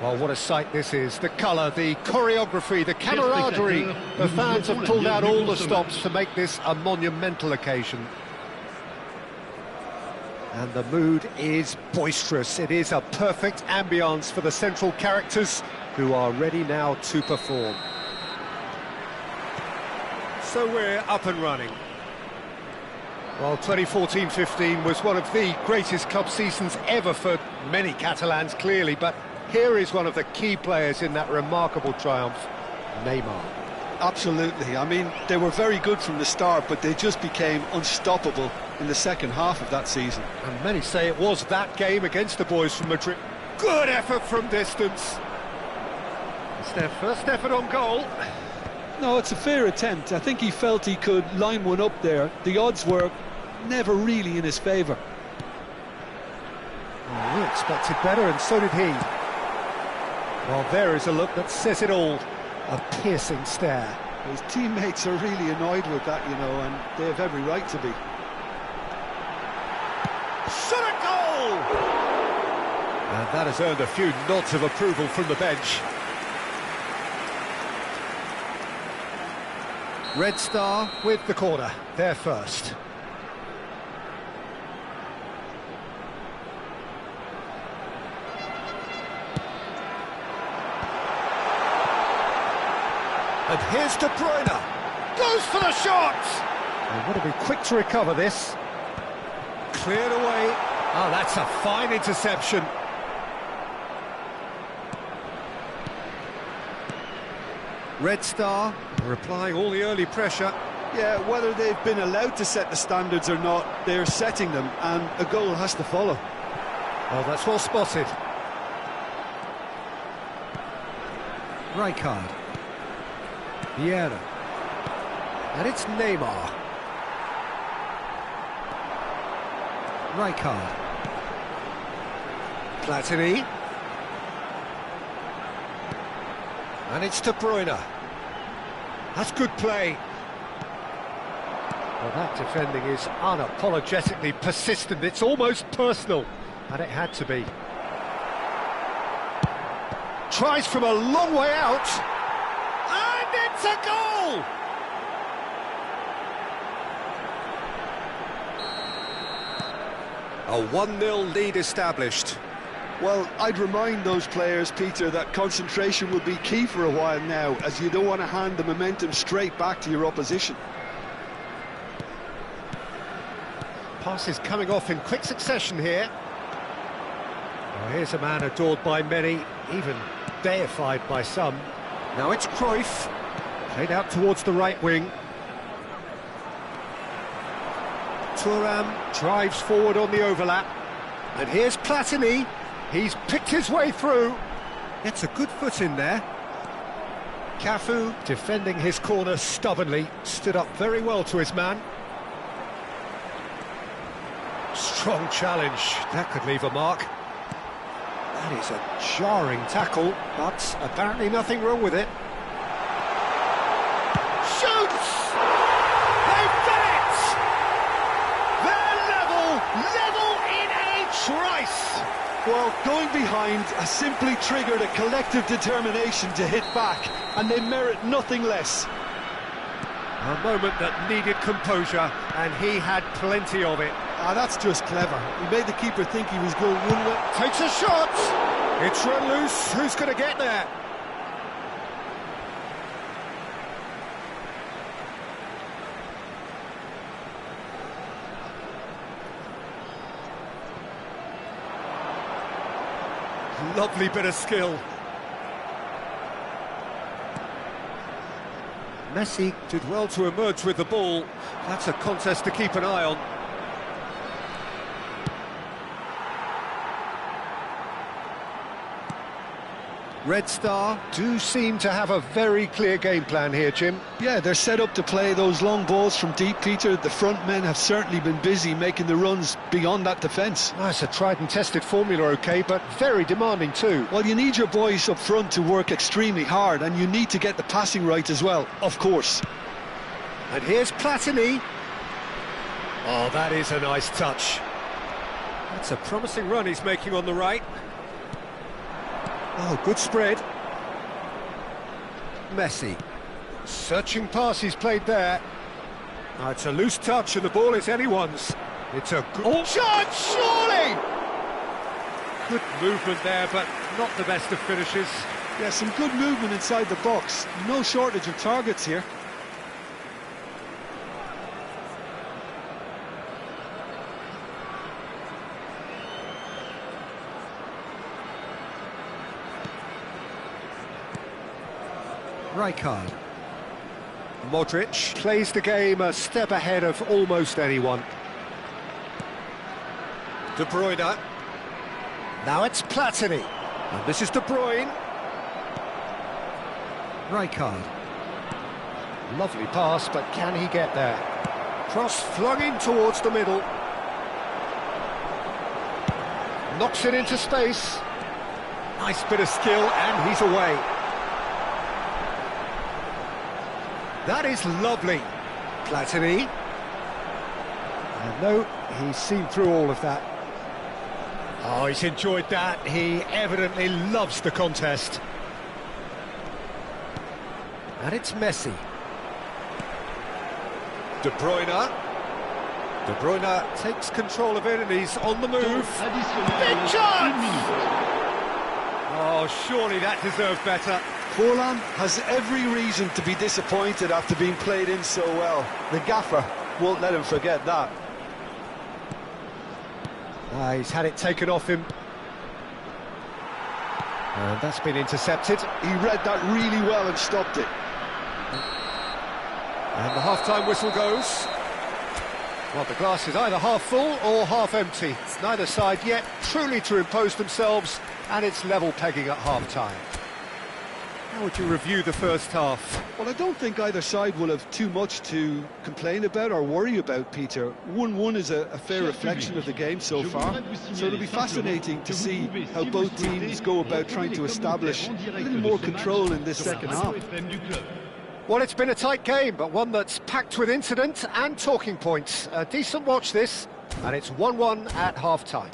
Well, what a sight this is. The colour, the choreography, the camaraderie. The fans have pulled out all the stops to make this a monumental occasion. And the mood is boisterous. It is a perfect ambience for the central characters who are ready now to perform. So we're up and running. Well, 2014-15 was one of the greatest club seasons ever for many Catalans, clearly, but here is one of the key players in that remarkable triumph, Neymar. Absolutely. I mean, they were very good from the start, but they just became unstoppable in the second half of that season. And many say it was that game against the boys from Madrid. Good effort from distance. It's their first effort on goal. No, it's a fair attempt. I think he felt he could line one up there. The odds were never really in his favour. Oh, we expected better, and so did he. Well, there is a look that says it all. A piercing stare. His teammates are really annoyed with that, you know, and they have every right to be. Shot a goal! And that has earned a few nods of approval from the bench. Red Star with the corner, they're first. And here's De Bruyne. Goes for the shot! They want to be quick to recover this. Cleared away. Oh, that's a fine interception. Red Star applying all the early pressure. Yeah, whether they've been allowed to set the standards or not, they're setting them, and a goal has to follow. Oh, that's well spotted. Rijkaard. Vieira. And it's Neymar. Rijkaard. Platini. And it's De Bruyne. That's good play. Well, that defending is unapologetically persistent. It's almost personal. And it had to be. Tries from a long way out. And it's a goal! A 1-0 lead established. Well, I'd remind those players, Peter, that concentration will be key for a while now, as you don't want to hand the momentum straight back to your opposition. Passes coming off in quick succession here. Well, here's a man adored by many, even deified by some. Now it's Cruyff, played out towards the right wing. Thuram drives forward on the overlap. And here's Platini. He's picked his way through. Gets a good foot in there. Cafu, defending his corner stubbornly, stood up very well to his man. Strong challenge. That could leave a mark. That is a jarring tackle, but apparently nothing wrong with it. Shoots! They've done it! They're level in a trice! Well, going behind has simply triggered a collective determination to hit back, and they merit nothing less. A moment that needed composure, and he had plenty of it. Ah, that's just clever. He made the keeper think he was going one way. Takes a shot! It's run loose. Who's going to get there? Lovely bit of skill. Messi did well to emerge with the ball. That's a contest to keep an eye on. Red Star do seem to have a very clear game plan here, Jim. Yeah, they're set up to play those long balls from deep, Peter. The front men have certainly been busy making the runs beyond that defence. That's a tried and tested formula, OK, but very demanding too. Well, you need your boys up front to work extremely hard, and you need to get the passing right as well, of course. And here's Platini. Oh, that is a nice touch. That's a promising run he's making on the right. Oh, good spread. Messi. Searching pass he's played there. Oh, it's a loose touch and the ball is anyone's. It's a good shot, surely! Good movement there, but not the best of finishes. Yeah, some good movement inside the box. No shortage of targets here. Rijkaard. Modric plays the game a step ahead of almost anyone. De Bruyne. Now it's Platini. And this is De Bruyne. Rijkaard. Lovely pass, but can he get there? Cross flung in towards the middle. Knocks it into space. Nice bit of skill, and he's away. That is lovely. Platini. And no, he's seen through all of that. Oh, he's enjoyed that. He evidently loves the contest. And it's Messi. De Bruyne. De Bruyne takes control of it and he's on the move. Big chance! Oh, surely that deserved better. Forlan has every reason to be disappointed after being played in so well. The gaffer won't let him forget that. He's had it taken off him. And that's been intercepted. He read that really well and stopped it. And the half-time whistle goes. Well, the glass is either half full or half empty. Neither side yet truly to impose themselves, and it's level pegging at half-time. How would you review the first half? Well, I don't think either side will have too much to complain about or worry about, Peter. 1-1 is a fair reflection of the game so far, so it'll be fascinating to see how both teams go about trying to establish a little more control in this second half. Well, it's been a tight game, but one that's packed with incident and talking points. A decent watch this, and it's 1-1 at half-time.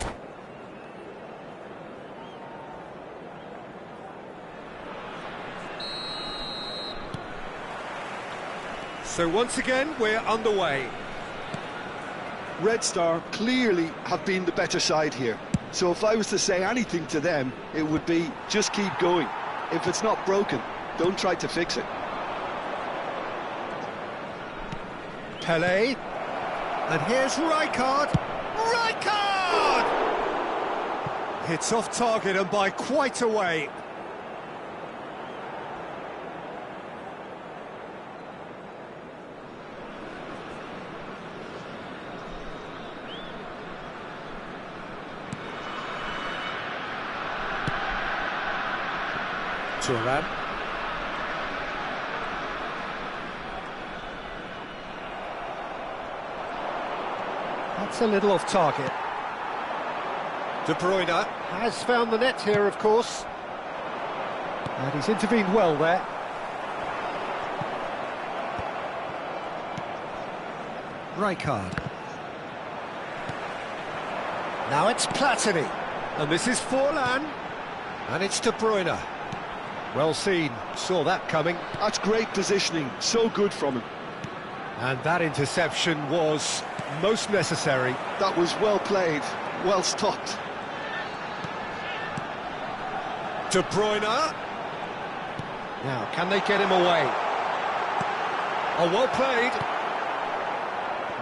So once again, we're underway. Red Star clearly have been the better side here. So if I was to say anything to them, it would be just keep going. If it's not broken, don't try to fix it. Pelé. And here's Rijkaard. Rijkaard! Hits off target and by quite a way. Thuram. That's a little off target. De Bruyne has found the net here, of course. And he's intervened well there. Rijkaard. Now it's Platini. And this is Forlan. And it's De Bruyne. Well seen, saw that coming. That's great positioning, so good from him. And that interception was most necessary. That was well played, well stopped. De Bruyne. Now, can they get him away? Oh, well played.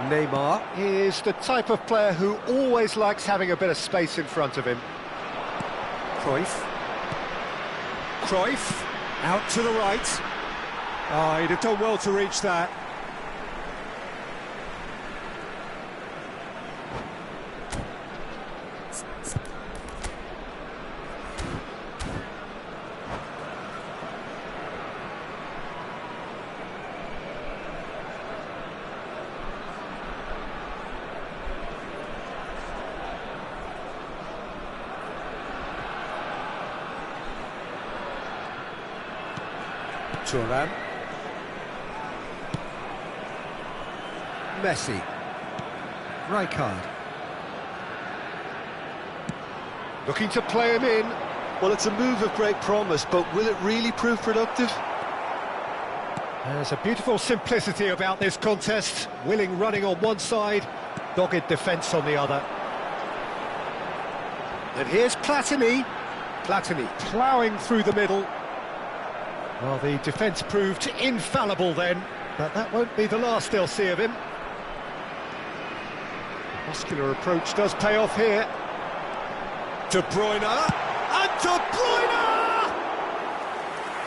Neymar is the type of player who always likes having a bit of space in front of him. Cruyff. Cruyff, out to the right. Oh, he'd have done well to reach that. Thuram. Messi. Rijkaard. Looking to play him in. Well, it's a move of great promise, but will it really prove productive? There's a beautiful simplicity about this contest. Willing running on one side, dogged defence on the other. And here's Platini. Platini ploughing through the middle. Well, the defence proved infallible then, but that won't be the last they'll see of him. Muscular approach does pay off here. De Bruyne, and De Bruyne!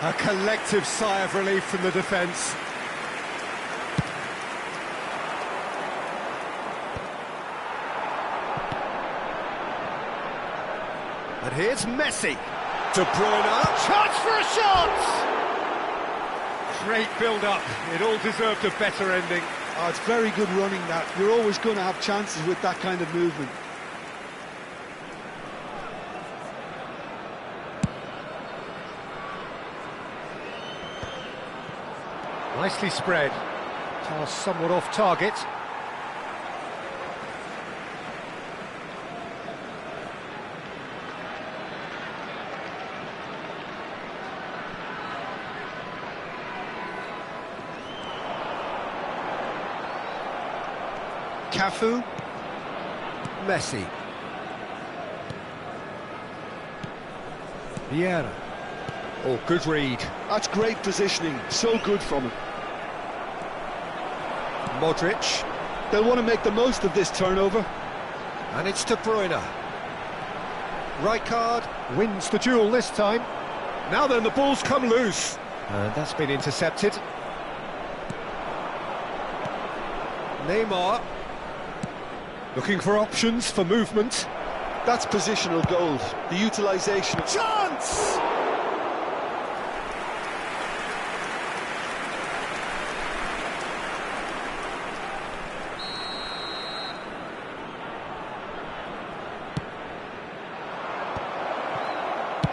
A collective sigh of relief from the defence. And here's Messi. De Bruyne, chance for a shot! Great build-up, it all deserved a better ending. Oh, it's very good running that. You're always going to have chances with that kind of movement. Nicely spread. Pass somewhat off target. Cafu, Messi, Vieira. Oh, good read. That's great positioning, so good from him. Modric. They'll want to make the most of this turnover. And it's De Bruyne. Rijkaard wins the duel this time. Now then, the ball's come loose. And that's been intercepted. Neymar. Looking for options for movement. That's positional gold. The utilisation of... Chance!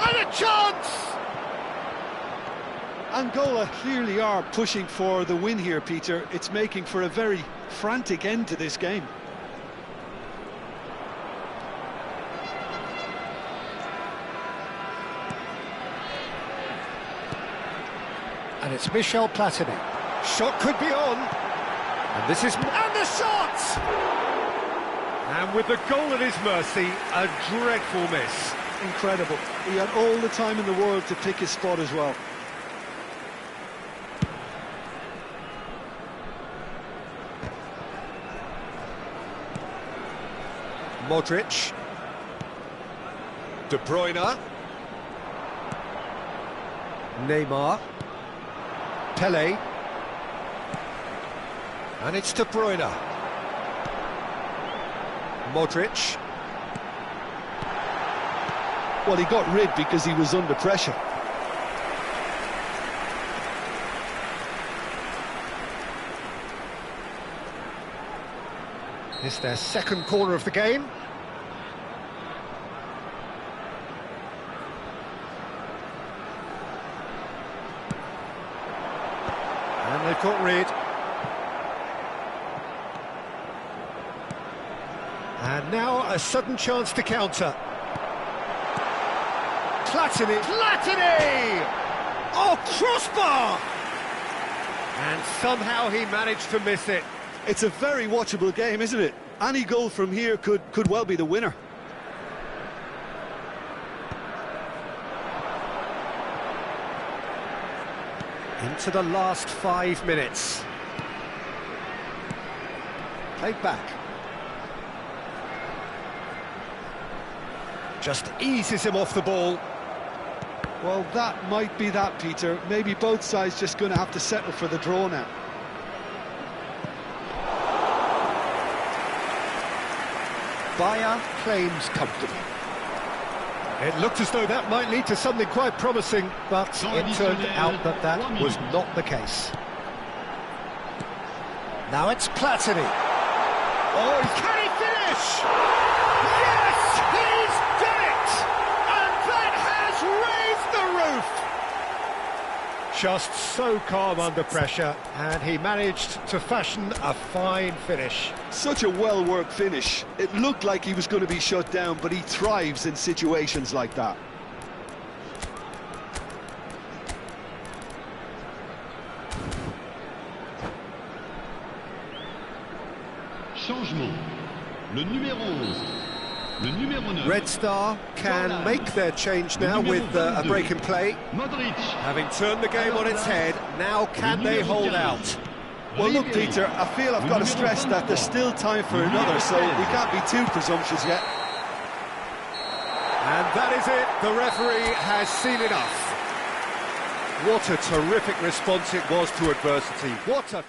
And a chance! Angola clearly are pushing for the win here, Peter. It's making for a very frantic end to this game. And it's Michel Platini. Shot could be on. And this is... And the shot! And with the goal at his mercy, a dreadful miss. Incredible. He had all the time in the world to pick his spot as well. Modric. De Bruyne. Neymar. Pele. And it's De Bruyne. Modric. Well, he got rid because he was under pressure. It's their second corner of the game. And they've got rid. And now a sudden chance to counter. Platini! Platini! Oh, crossbar! And somehow he managed to miss it. It's a very watchable game, isn't it? Any goal from here could well be the winner. Into the last 5 minutes. Played back. Just eases him off the ball. Well, that might be that, Peter. Maybe both sides just going to have to settle for the draw now. Bayer claims comfortably. It looked as though that might lead to something quite promising, but it turned out that that was not the case. Now it's Platini. Oh, can he finish? Yes, he's done it! And that has raised the roof! Just so calm under pressure, and he managed to fashion a fine finish. Such a well-worked finish. It looked like he was going to be shut down, but he thrives in situations like that. Changement. Le numéro 11. Le numéro 9. Red Star can make their change now with a break in play. Modric. Having turned the game on its head, now can they hold out? Well, look, Peter, I feel I've got to stress that there's still time for another, so we can't be too presumptuous yet. And that is it. The referee has seen enough. What a terrific response it was to adversity. What a...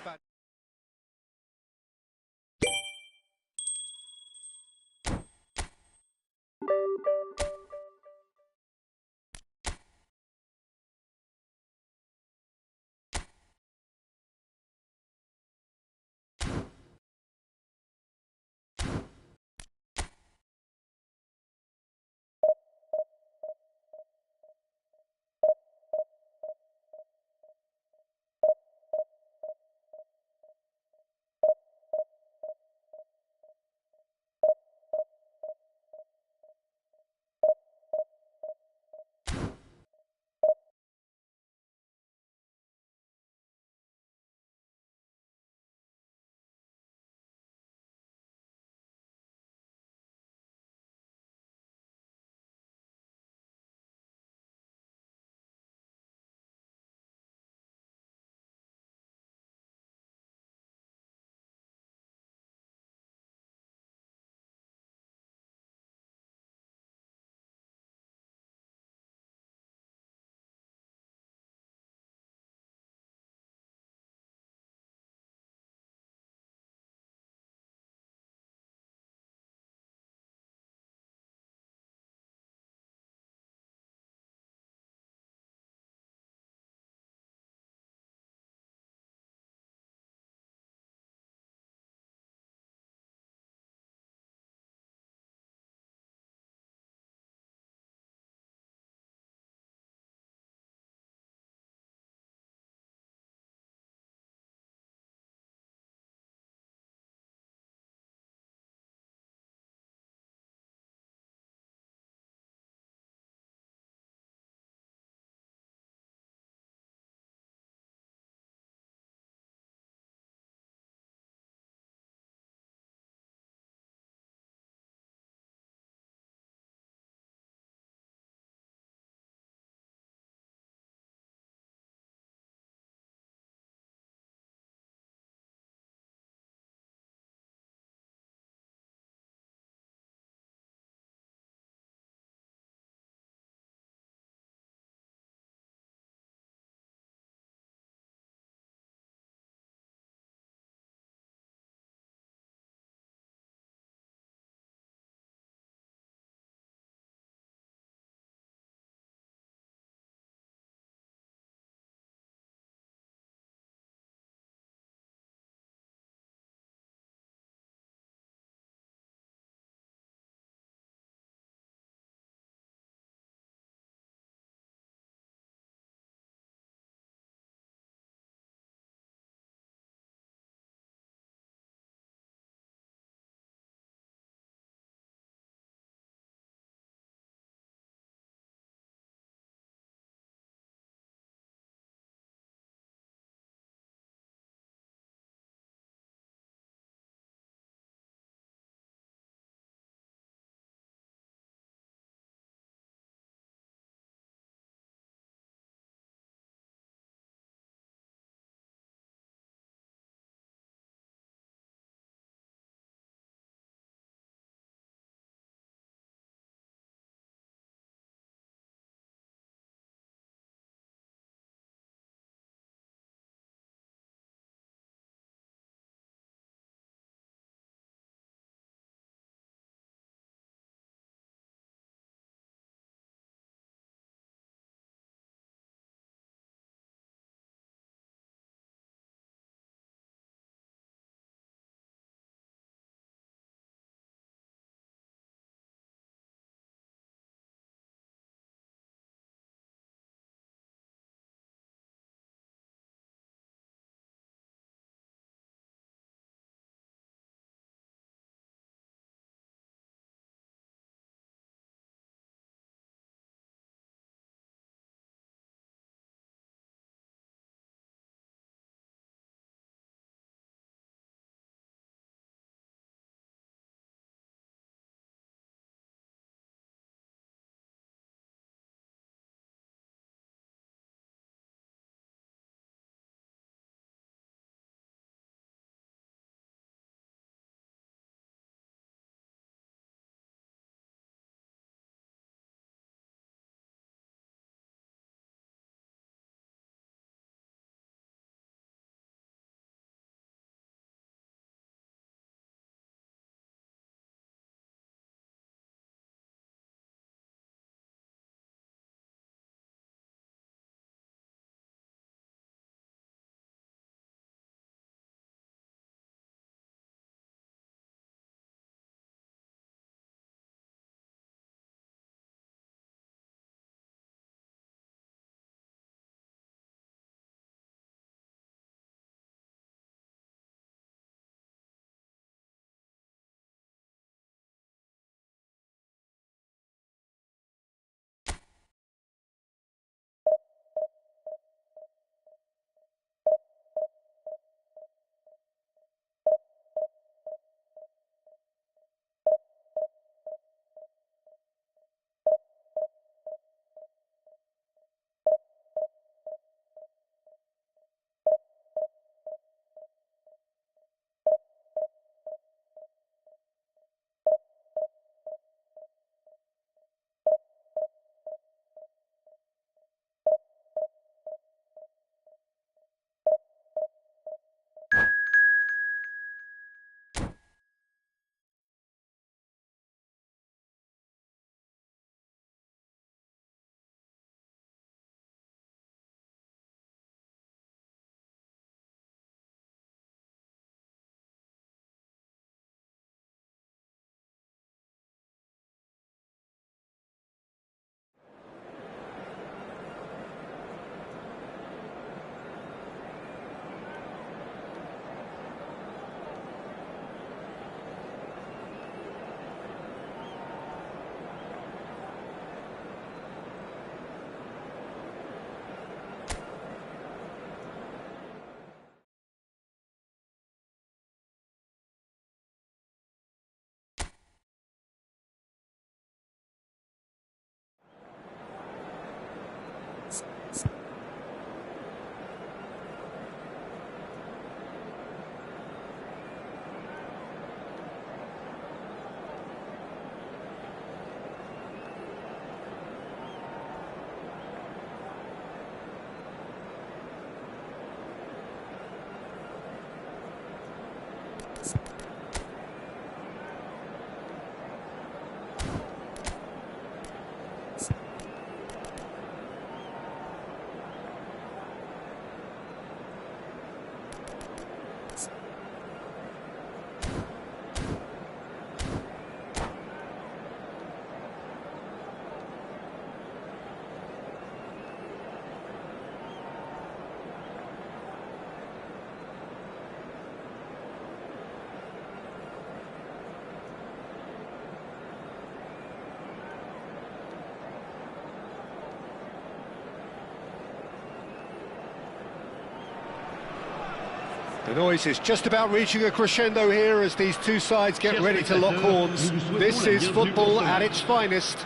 The noise is just about reaching a crescendo here as these two sides get ready to lock horns. This is football at its finest.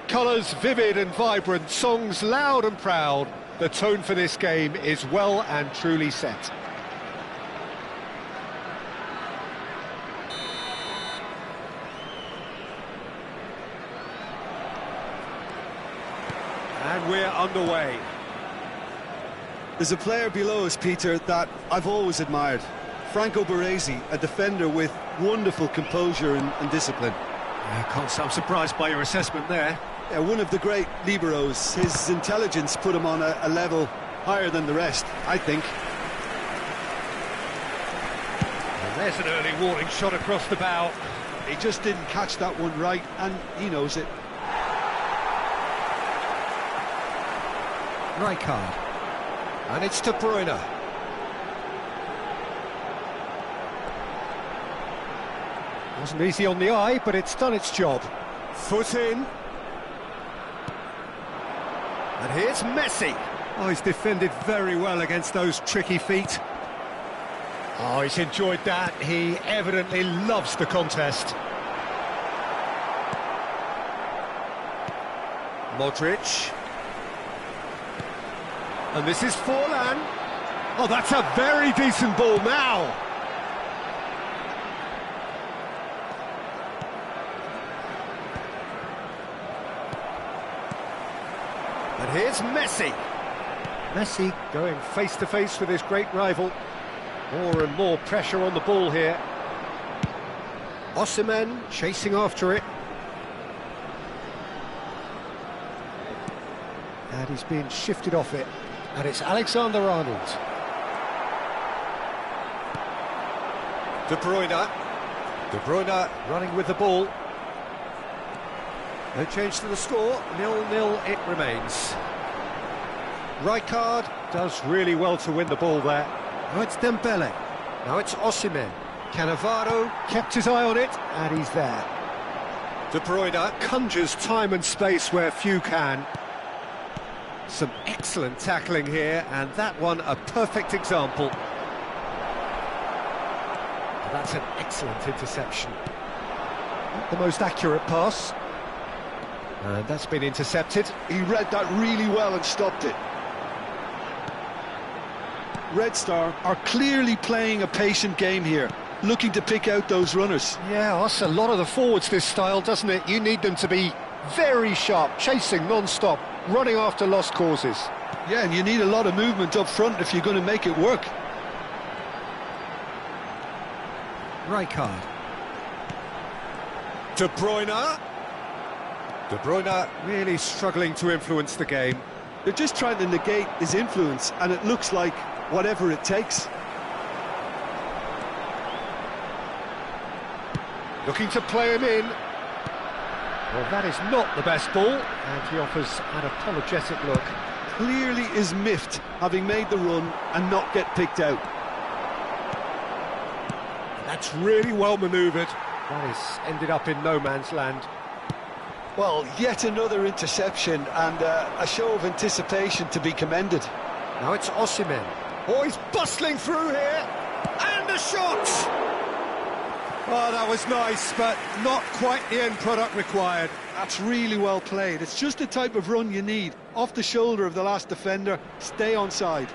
Colours vivid and vibrant, songs loud and proud. The tone for this game is well and truly set. And we're underway. There's a player below us, Peter, that I've always admired. Franco Baresi, a defender with wonderful composure and discipline. I can't say I'm surprised by your assessment there. Yeah, one of the great liberos. His intelligence put him on a level higher than the rest, I think. And there's an early warning shot across the bow. He just didn't catch that one right, and he knows it. Rijkaard. And it's De Bruyne. Wasn't easy on the eye, but it's done its job. Foot in. And here's Messi. Oh, he's defended very well against those tricky feet. Oh, he's enjoyed that. He evidently loves the contest. Modric. And this is Forlan. Oh, that's a very decent ball now. And here's Messi. Messi going face-to-face with his great rival. More and more pressure on the ball here. Osimhen chasing after it. And he's being shifted off it. And it's Alexander-Arnold. De Bruyne. De Bruyne running with the ball. No change to the score, 0-0 it remains. Rijkaard does really well to win the ball there. Now it's Dembele. Now it's Osimhen. Cannavaro kept his eye on it, and he's there. De Bruyne conjures time and space where few can. Some excellent tackling here, and that one a perfect example. That's an excellent interception. Not the most accurate pass. And that's been intercepted. He read that really well and stopped it. Red Star are clearly playing a patient game here, looking to pick out those runners. Yeah, that's a lot of the forwards, this style, doesn't it? You need them to be very sharp, chasing non-stop, running after lost causes. Yeah, and you need a lot of movement up front if you're going to make it work. Rijkaard. De Bruyne. De Bruyne really struggling to influence the game. They're just trying to negate his influence, and it looks like whatever it takes. Looking to play him in. Well, that is not the best ball, and he offers an apologetic look. Clearly is miffed, having made the run and not get picked out. That's really well manoeuvred. That has ended up in no man's land. Well, yet another interception and a show of anticipation to be commended. Now it's Osimhen. Oh, he's bustling through here. And a shot! Oh, that was nice, but not quite the end product required. That's really well played. It's just the type of run you need. Off the shoulder of the last defender, stay onside.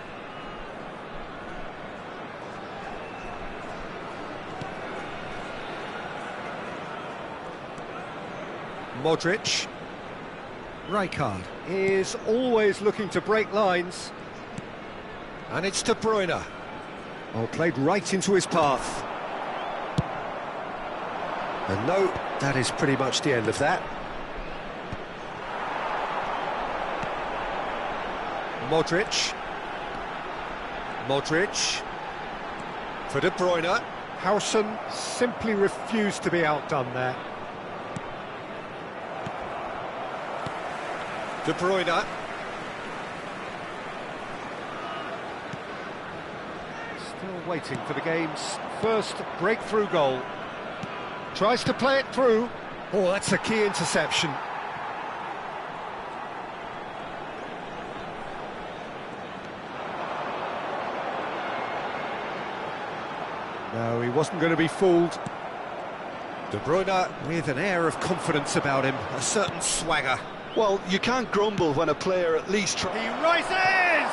Modric. Rijkaard is always looking to break lines. And it's De Bruyne. Oh, played right into his path. And no, that is pretty much the end of that. Modric. Modric. For De Bruyne. Howson simply refused to be outdone there. De Bruyne. Still waiting for the game's first breakthrough goal. Tries to play it through. Oh, that's a key interception. No, he wasn't going to be fooled. De Bruyne with an air of confidence about him, a certain swagger. Well, you can't grumble when a player at least tries. He rises!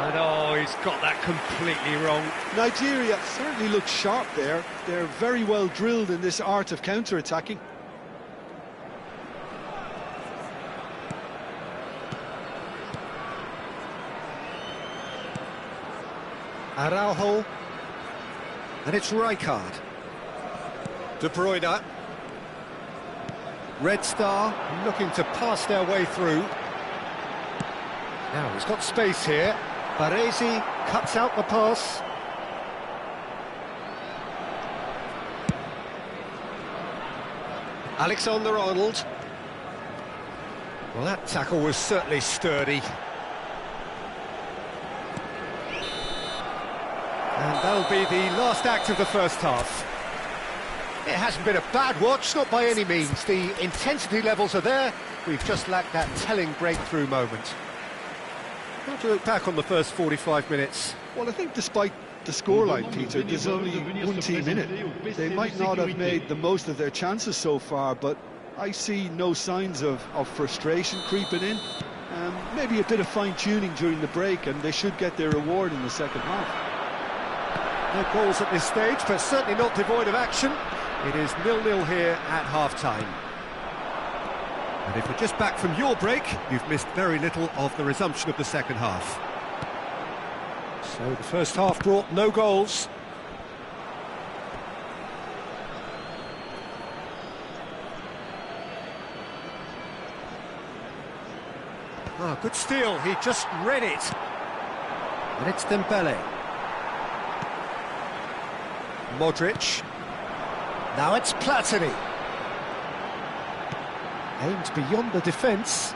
And oh, he's got that completely wrong. Nigeria certainly looks sharp there. They're very well drilled in this art of counter-attacking. Araujo. And it's Rijkaard. De Bruyne. Red Star looking to pass their way through. Now he's got space here. Baresi cuts out the pass. Alexander-Arnold. Well, that tackle was certainly sturdy. And that'll be the last act of the first half. It hasn't been a bad watch, not by any means. The intensity levels are there. We've just lacked that telling breakthrough moment. How do you look back on the first 45 minutes? Well, I think despite the scoreline, Peter, there's only one team in it. They might not have made the most of their chances so far, but I see no signs of frustration creeping in. Maybe a bit of fine-tuning during the break, and they should get their reward in the second half. No goals at this stage, but certainly not devoid of action. It is 0-0 here at half-time. And if you're just back from your break, you've missed very little of the resumption of the second half. So the first half brought no goals. Ah, good steal, he just read it. And it's Dembele. Modric. Now it's Platini. Aimed beyond the defence.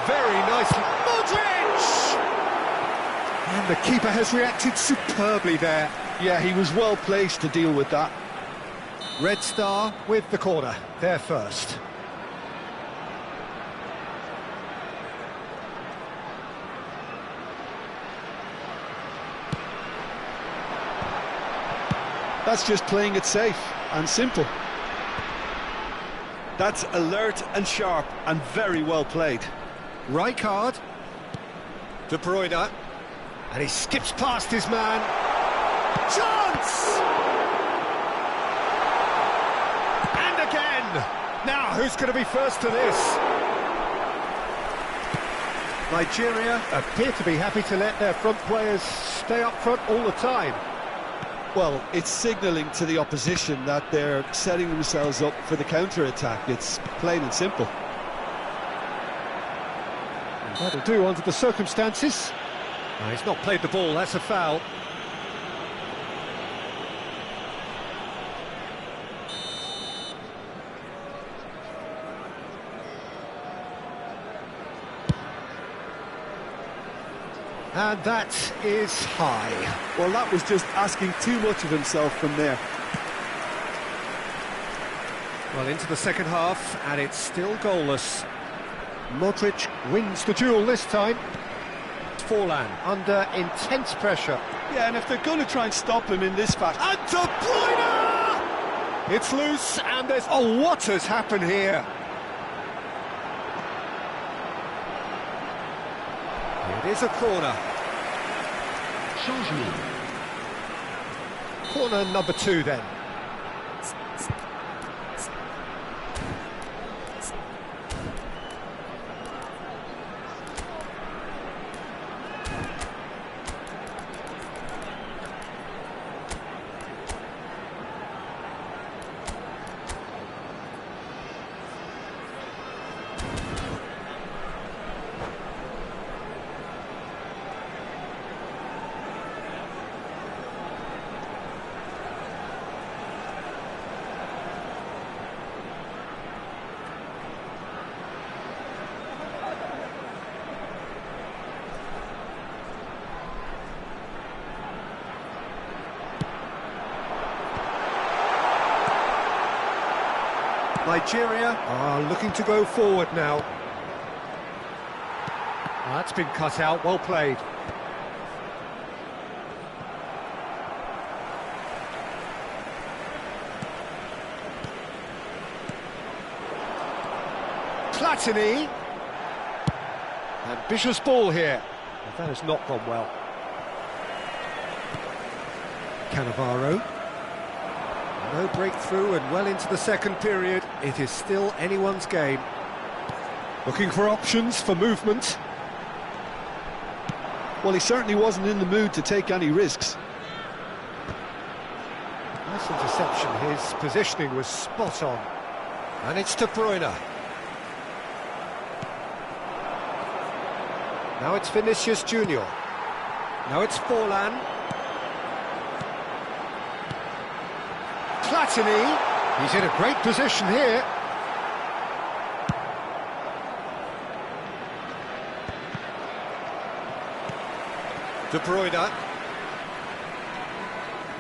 Very nicely. Modric! And the keeper has reacted superbly there. Yeah, he was well placed to deal with that. Red Star with the corner, there first. That's just playing it safe and simple. That's alert and sharp and very well played. Rijkaard. De Bruyne. And he skips past his man. Chance! And again! Now, who's going to be first to this? Nigeria appear to be happy to let their front players stay up front all the time. Well, it's signalling to the opposition that they're setting themselves up for the counter-attack. It's plain and simple. That'll do under the circumstances. No, he's not played the ball, that's a foul. And that is high. Well, that was just asking too much of himself from there. Well, into the second half, and it's still goalless. Modric wins the duel this time. Forlan under intense pressure. Yeah, and if they're going to try and stop him in this fashion... And De Bruyne! It's loose, and there's... Oh, what has happened here? It is a corner. Changement. Corner number 2 then. Nigeria are looking to go forward now. Well, that's been cut out, well played. Platini. Ambitious ball here. Well, that has not gone well. Cannavaro. No breakthrough and well into the second period. It is still anyone's game. Looking for options for movement. Well, he certainly wasn't in the mood to take any risks. Nice interception. His positioning was spot on. And it's De Bruyne. Now it's Vinicius Junior. Now it's Forlan. Platini. He's in a great position here. De Bruyne.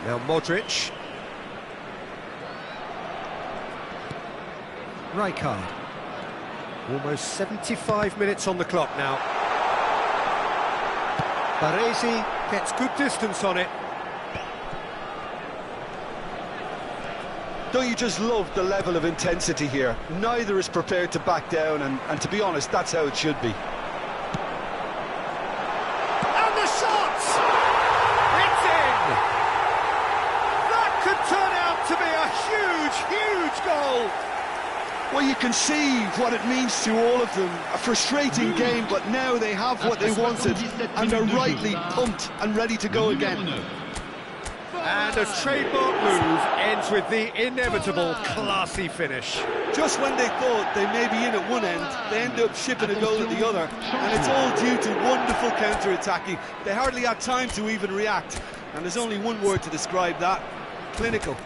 Now Modric. Rijkaard. Almost 75 minutes on the clock now. Baresi gets good distance on it. Don't you just love the level of intensity here? Neither is prepared to back down, and to be honest, that's how it should be. And the shot! It's in! That could turn out to be a huge, huge goal! Well, you can see what it means to all of them. A frustrating game, but now they have what they wanted, and they're rightly pumped and ready to go again. And a trademark move ends with the inevitable classy finish. Just when they thought they may be in at one end, they end up shipping a goal at the other, and it's all due to wonderful counter-attacking. They hardly had time to even react, and there's only one word to describe that: clinical.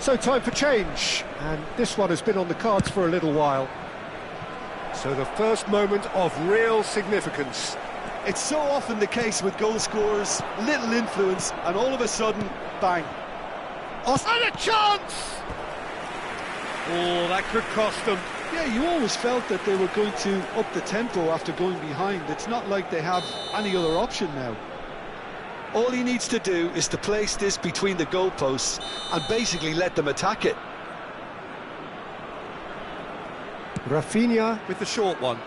So time for change, and this one has been on the cards for a little while. So the first moment of real significance. It's so often the case with goal scorers, little influence, and all of a sudden, bang. And a chance! Oh, that could cost them. Yeah, you always felt that they were going to up the tempo after going behind. It's not like they have any other option now. All he needs to do is to place this between the goalposts and basically let them attack it. Rafinha with the short one.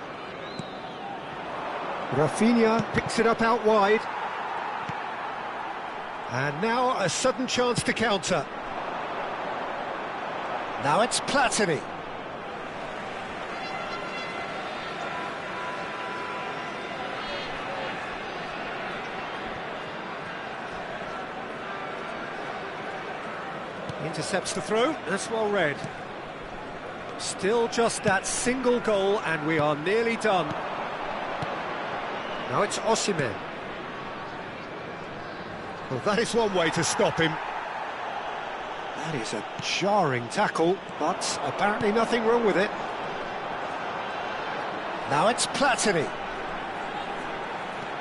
Rafinha picks it up out wide. And now a sudden chance to counter. Now it's Platini. Intercepts the throw, that's well read. Still just that single goal and we are nearly done. Now it's Osimhen. Well, that is one way to stop him. That is a jarring tackle, but apparently nothing wrong with it. Now it's Platini.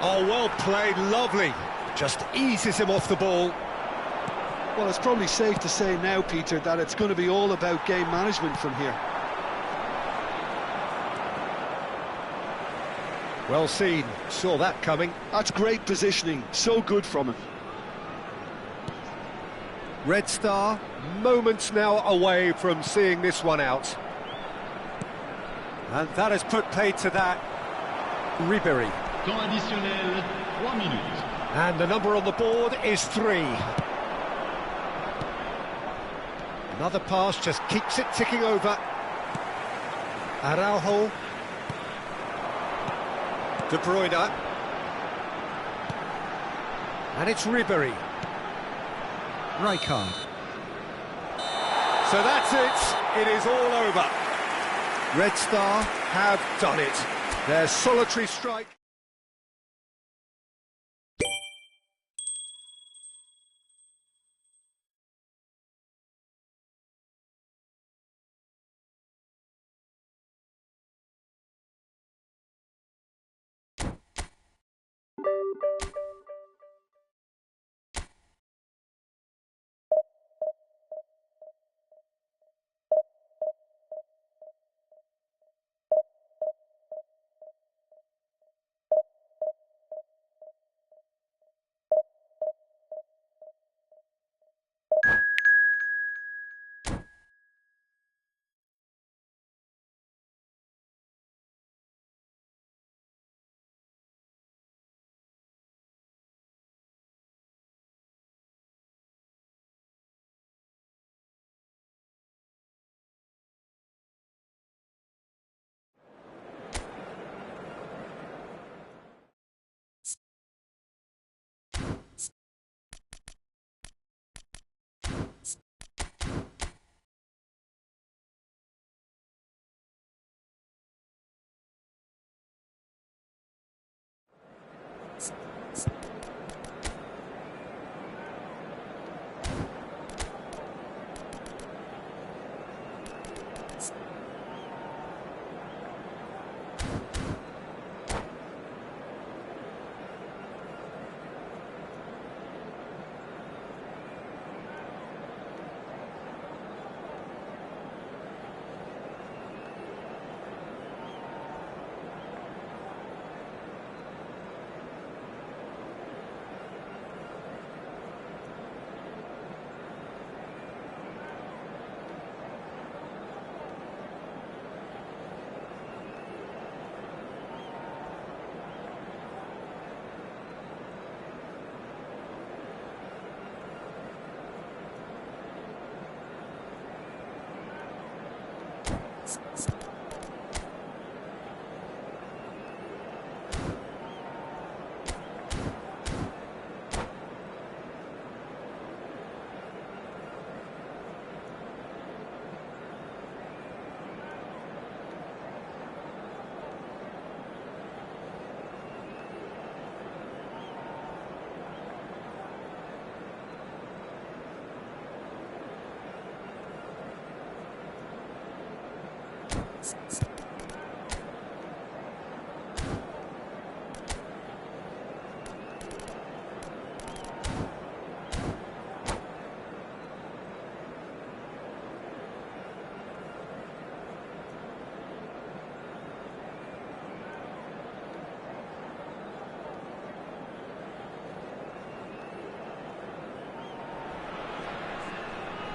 Oh, well played, lovely. Just eases him off the ball. Well, it's probably safe to say now, Peter, that it's going to be all about game management from here. Well seen, saw that coming. That's great positioning, so good from him. Red Star, moments now away from seeing this one out. And that has put paid to that. Ribéry. Temps additionnel, 3 minutes. And the number on the board is 3. Another pass just keeps it ticking over. Araujo. De Bruyne. And it's Ribéry. Rijkaard. So that's it. It is all over. Red Star have done it. Their solitary strike.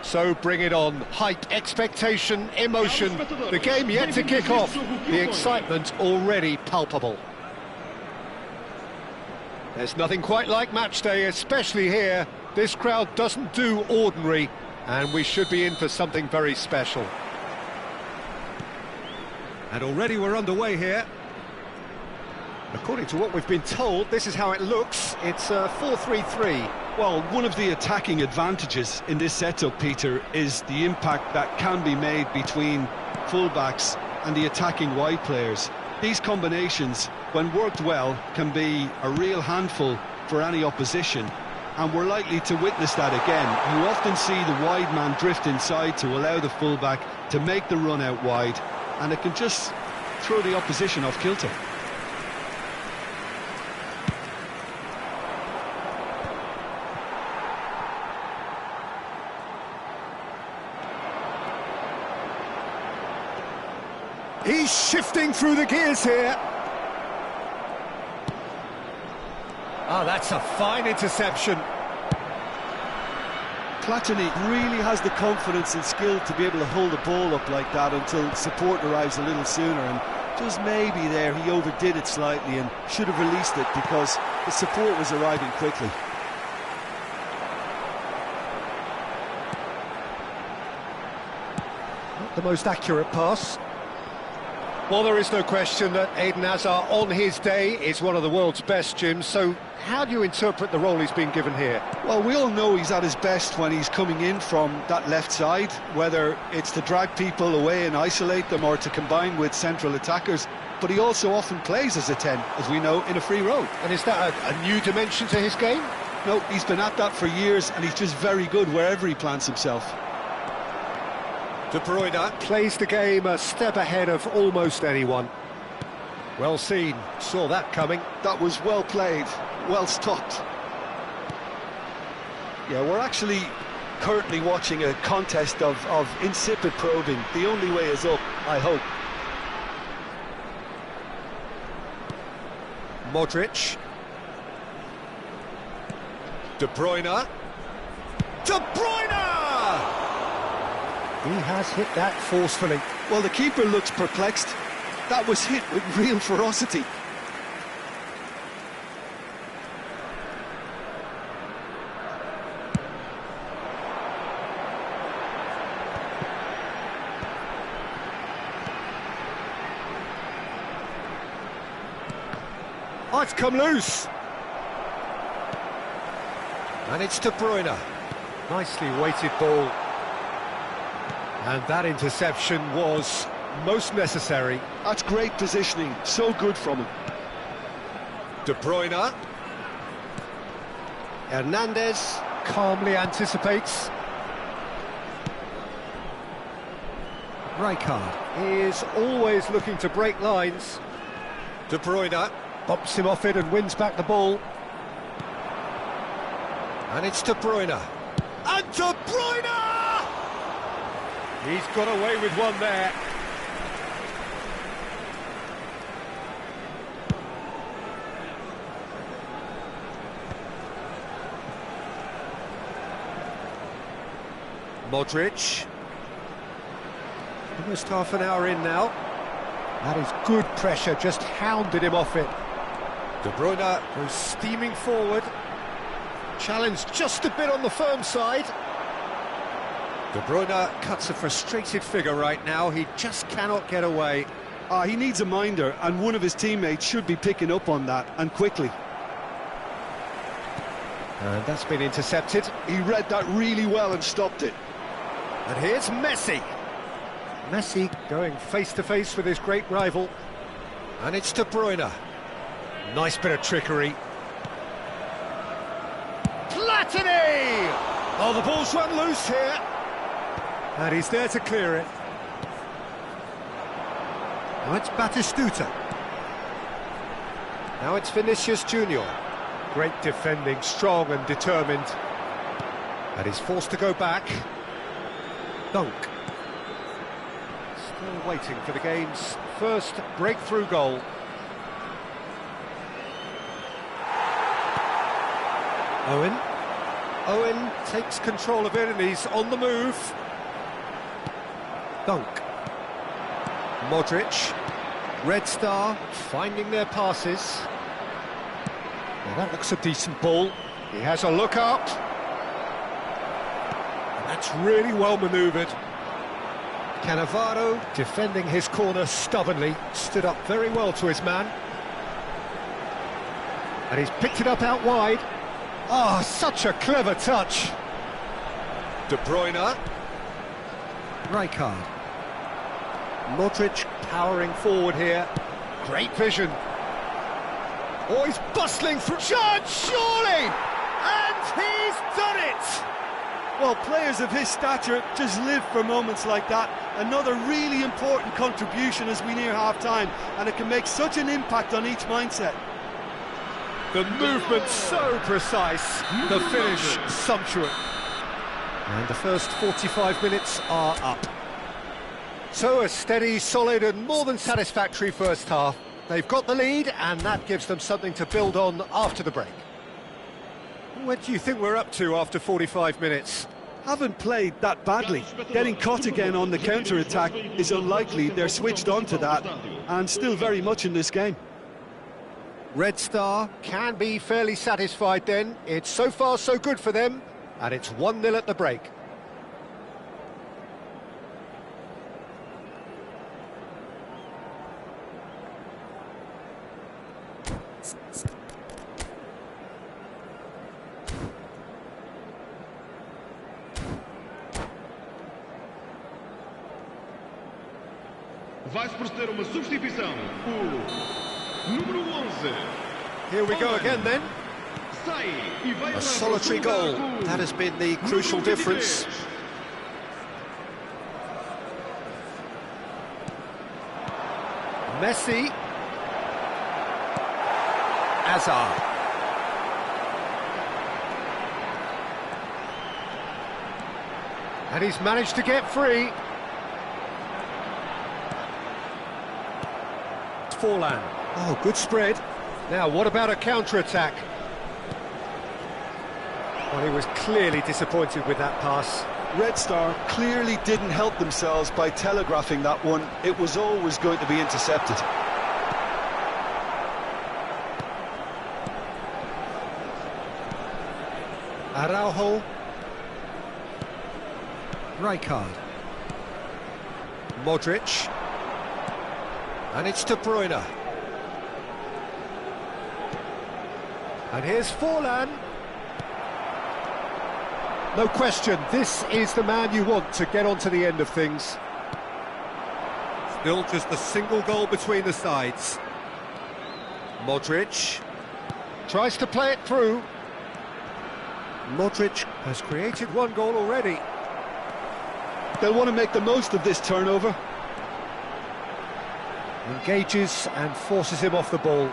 So bring it on. Hype, expectation, emotion. The game yet to kick off. The excitement already palpable. There's nothing quite like match day, especially here. This crowd doesn't do ordinary, and we should be in for something very special. And already we're underway here. According to what we've been told, this is how it looks. It's 4-3-3. Well, one of the attacking advantages in this setup, Peter, is the impact that can be made between fullbacks and the attacking wide players. These combinations, when worked well, can be a real handful for any opposition, and we're likely to witness that again. You often see the wide man drift inside to allow the fullback to make the run out wide, and it can just throw the opposition off kilter. He's shifting through the gears here. Oh, that's a fine interception. Platini really has the confidence and skill to be able to hold the ball up like that until support arrives a little sooner, and just maybe there he overdid it slightly and should have released it because the support was arriving quickly. Not the most accurate pass. Well, there is no question that Eden Hazard, on his day, is one of the world's best, Jim. So how do you interpret the role he's been given here? Well, we all know he's at his best when he's coming in from that left side, whether it's to drag people away and isolate them or to combine with central attackers. But he also often plays as a 10, as we know, in a free role. And is that a new dimension to his game? No, he's been at that for years, and he's just very good wherever he plants himself. De Bruyne plays the game a step ahead of almost anyone. Well seen, saw that coming. That was well played, well stopped. Yeah, we're actually currently watching a contest of insipid probing. The only way is up, I hope. Modric. De Bruyne. De Bruyne! He has hit that forcefully. Well, the keeper looks perplexed. That was hit with real ferocity. Oh, it's come loose. And it's De Bruyne. Nicely weighted ball. And that interception was most necessary. That's great positioning, so good from him. De Bruyne. Hernandez calmly anticipates. Rijkaard is always looking to break lines. De Bruyne bumps him off it and wins back the ball. And it's De Bruyne. And De Bruyne! He's got away with one there. Modric. Almost half an hour in now. That is good pressure, just hounded him off it. De Bruyne goes steaming forward. Challenged just a bit on the firm side. De Bruyne cuts a frustrated figure right now. He just cannot get away. He needs a minder, and one of his teammates should be picking up on that, and quickly. And that's been intercepted. He read that really well and stopped it. And here's Messi. Messi going face-to-face with his great rival. And it's De Bruyne. Nice bit of trickery. Platini! Oh, the ball's run loose here. And he's there to clear it. Now it's Batistuta. Now it's Vinicius Junior. Great defending, strong and determined. And he's forced to go back. Dunk. Still waiting for the game's first breakthrough goal. Owen takes control of it and he's on the move. Dunk. Modric. Red Star finding their passes. Well, that looks a decent ball. He has a look up. And that's really well manoeuvred. Cannavaro defending his corner stubbornly, stood up very well to his man. And he's picked it up out wide. Oh, such a clever touch. De Bruyne. Rijkaard. Modric powering forward here. Great vision. Oh, he's bustling through. Chance, surely! And he's done it! Well, players of his stature just live for moments like that. Another really important contribution as we near half-time, and it can make such an impact on each mindset. The movement so precise, the finish sumptuous. And the first 45 minutes are up. So a steady, solid and more than satisfactory first half. They've got the lead and that gives them something to build on after the break. What do you think we're up to after 45 minutes? Haven't played that badly. Getting caught again on the counter-attack is unlikely. They're switched on to that and still very much in this game. Red Star can be fairly satisfied then. It's so far so good for them, and it's 1-0 at the break. Vai-se proceder uma substituição. O número 11. Here we go again then. Sai e vai A solitary goal. That has been the crucial difference. Messi. Hazard. And he's managed to get free. Forlan. Oh, good spread. Now, what about a counter-attack? Well, he was clearly disappointed with that pass. Red Star clearly didn't help themselves by telegraphing that one. It was always going to be intercepted. Araujo. Rijkaard. Modric. And it's De Bruyne. And here's Forlan. No question, this is the man you want to get onto the end of things. Still just a single goal between the sides. Modric tries to play it through. Modric has created one goal already. They'll want to make the most of this turnover. Engages and forces him off the ball.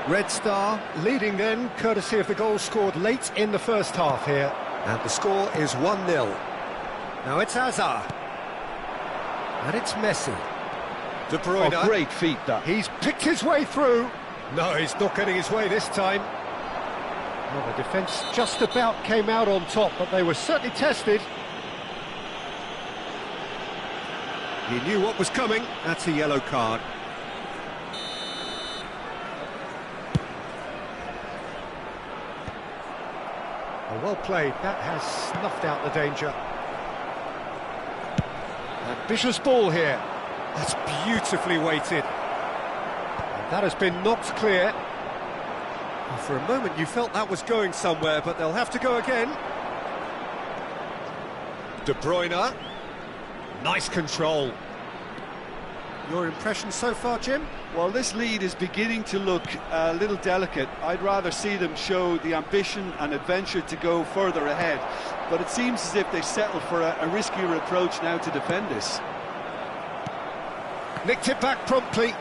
Red Star leading then, courtesy of the goal scored late in the first half here. And the score is 1-0. Now it's Hazard. And it's Messi. De Bruyne. Oh, great feat, that. He's picked his way through. No, he's not getting his way this time. Well, the defence just about came out on top, but they were certainly tested. He knew what was coming. That's a yellow card. Well played, that has snuffed out the danger. Ambitious ball here. That's beautifully weighted. And that has been knocked clear. Well, for a moment you felt that was going somewhere, but they'll have to go again. De Bruyne. Nice control. Your impression so far, Jim? Well, this lead is beginning to look a little delicate. I'd rather see them show the ambition and adventure to go further ahead. But it seems as if they settle for a riskier approach now to defend this. Nicked it back promptly.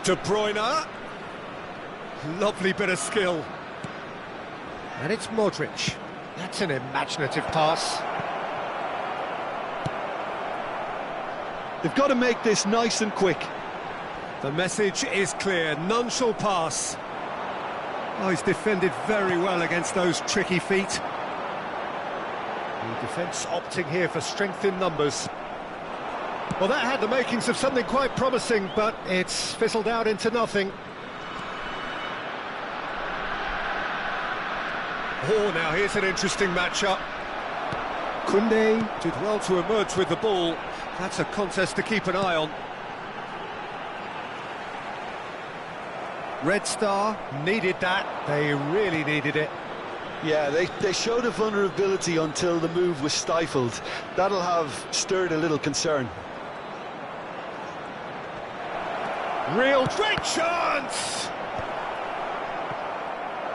De Bruyne. Lovely bit of skill. And it's Modric. That's an imaginative pass. They've got to make this nice and quick. The message is clear, none shall pass. Oh, he's defended very well against those tricky feet. The defence opting here for strength in numbers. Well, that had the makings of something quite promising, but it's fizzled out into nothing. Oh, now here's an interesting matchup. Koundé did well to emerge with the ball. That's a contest to keep an eye on. Red Star needed that. They really needed it. Yeah, they showed a vulnerability until the move was stifled. That'll have stirred a little concern. Real great chance!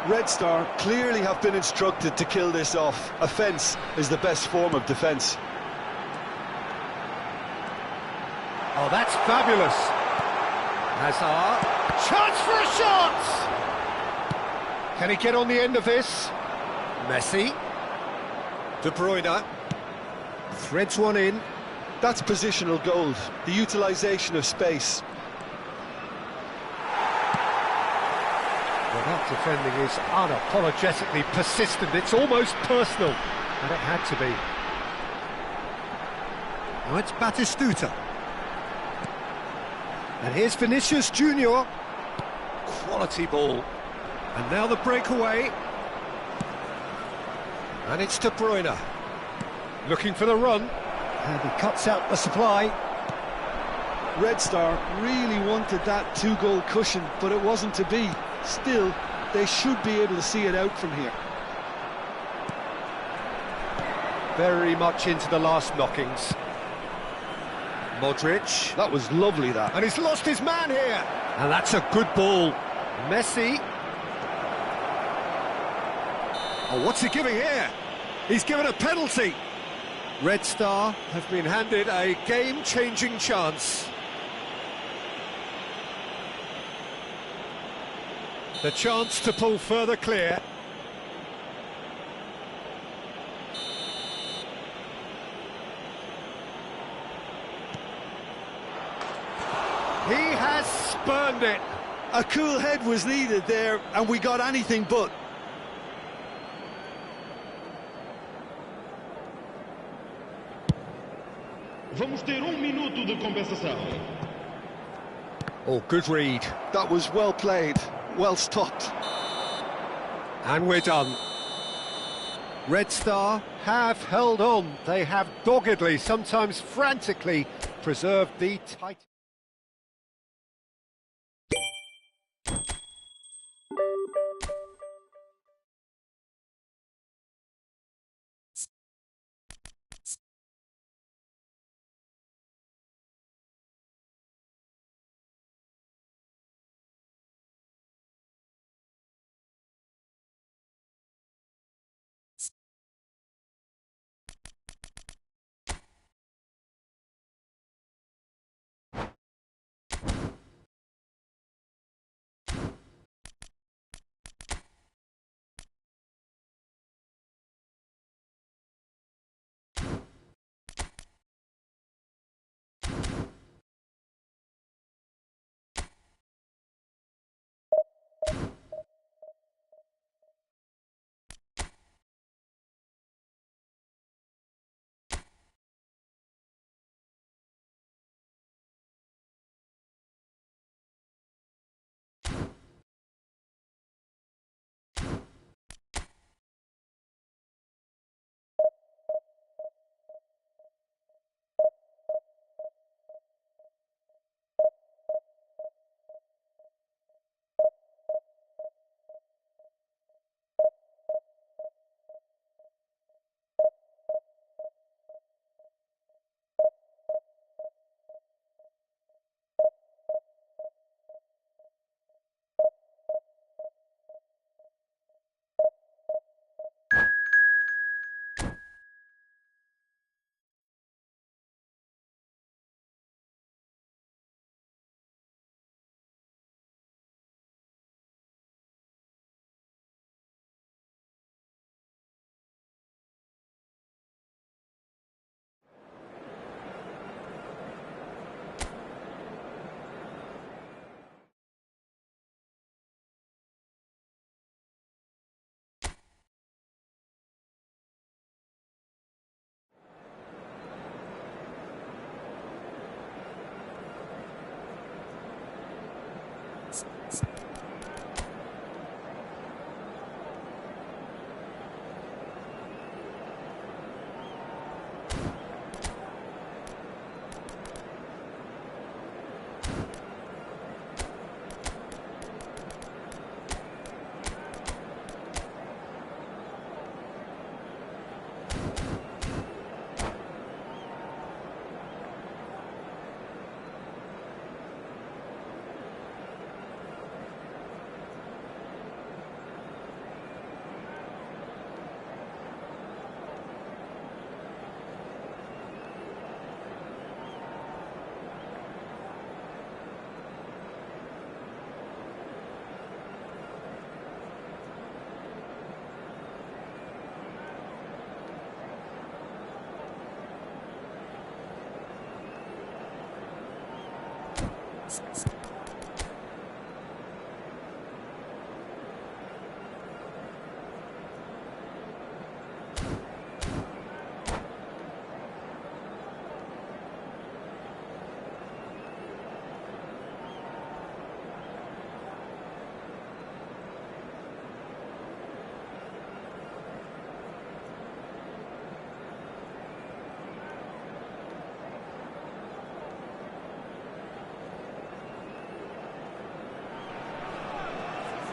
Red Star clearly have been instructed to kill this off. Offence is the best form of defence. Oh, that's fabulous. Hazard. Chance for a shot! Can he get on the end of this? Messi. De Bruyne. Threads one in. That's positional gold, the utilisation of space. Well, that defending is unapologetically persistent. It's almost personal. And it had to be. Now it's Batistuta. And here's Vinicius Junior. Quality ball. And now the breakaway. And it's De Bruyne. Looking for the run. And he cuts out the supply. Red Star really wanted that two-goal cushion, but it wasn't to be. Still, they should be able to see it out from here. Very much into the last knockings. Modric. That was lovely, that. And he's lost his man here. And that's a good ball. Messi. Oh, what's he giving here? He's given a penalty. Red Star have been handed a game-changing chance. The chance to pull further clear. He has spurned it. A cool head was needed there, and we got anything but. Vamos ter minuto de compensação. Oh, good read. That was well played, well stopped. And we're done. Red Star have held on. They have doggedly, sometimes frantically, preserved the tight.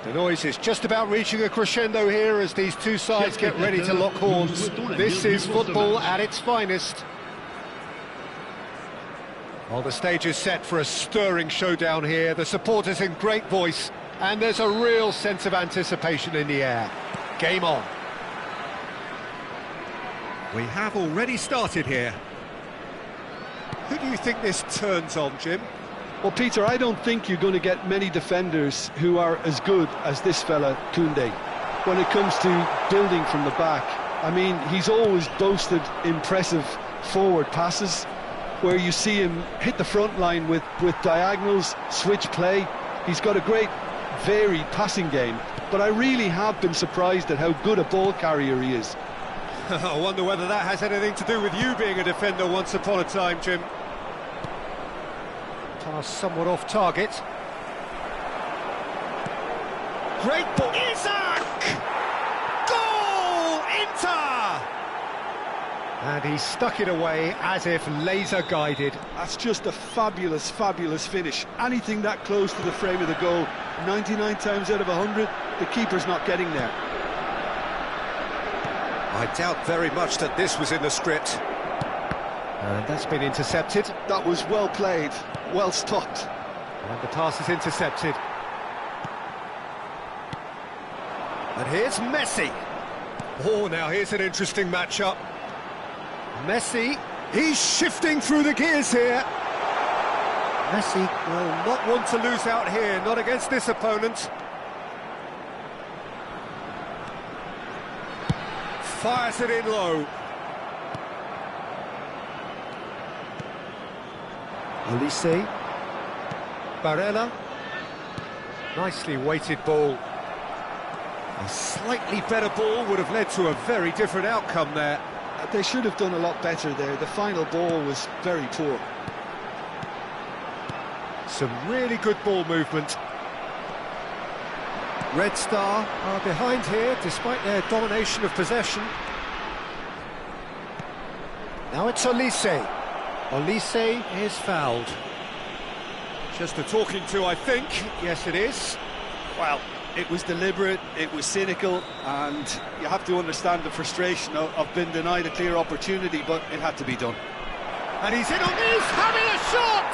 The noise is just about reaching a crescendo here as these two sides get ready to lock horns. This is football at its finest. Well, the stage is set for a stirring showdown here. The supporters in great voice, and there's a real sense of anticipation in the air. Game on. We have already started here. Who do you think this turns on, Jim? Well, Peter, I don't think you're going to get many defenders who are as good as this fella, Koundé, when it comes to building from the back. I mean, he's always boasted impressive forward passes, where you see him hit the front line with diagonals, switch play. He's got a great, varied passing game, but I really have been surprised at how good a ball carrier he is. I wonder whether that has anything to do with you being a defender once upon a time, Jim. Pass somewhat off target. Great ball. Isaac! Goal! Inter! And he stuck it away as if laser-guided. That's just a fabulous, fabulous finish. Anything that close to the frame of the goal, 99 times out of 100, the keeper's not getting there. I doubt very much that this was in the script. And that's been intercepted. That was well played, well stopped. And the pass is intercepted. And here's Messi. Oh, now here's an interesting matchup. Messi, he's shifting through the gears here. Messi will not want to lose out here, not against this opponent. Fires it in low. Olise. Barella. Nicely weighted ball. A slightly better ball would have led to a very different outcome there. They should have done a lot better there. The final ball was very poor. Some really good ball movement. Red Star are behind here despite their domination of possession. Now it's Olise. Olise is fouled. Just a talking to, I think. Yes, it is. Well, it was deliberate, it was cynical, and you have to understand the frustration of being denied a clear opportunity, but it had to be done. And he's in on this, having a shot!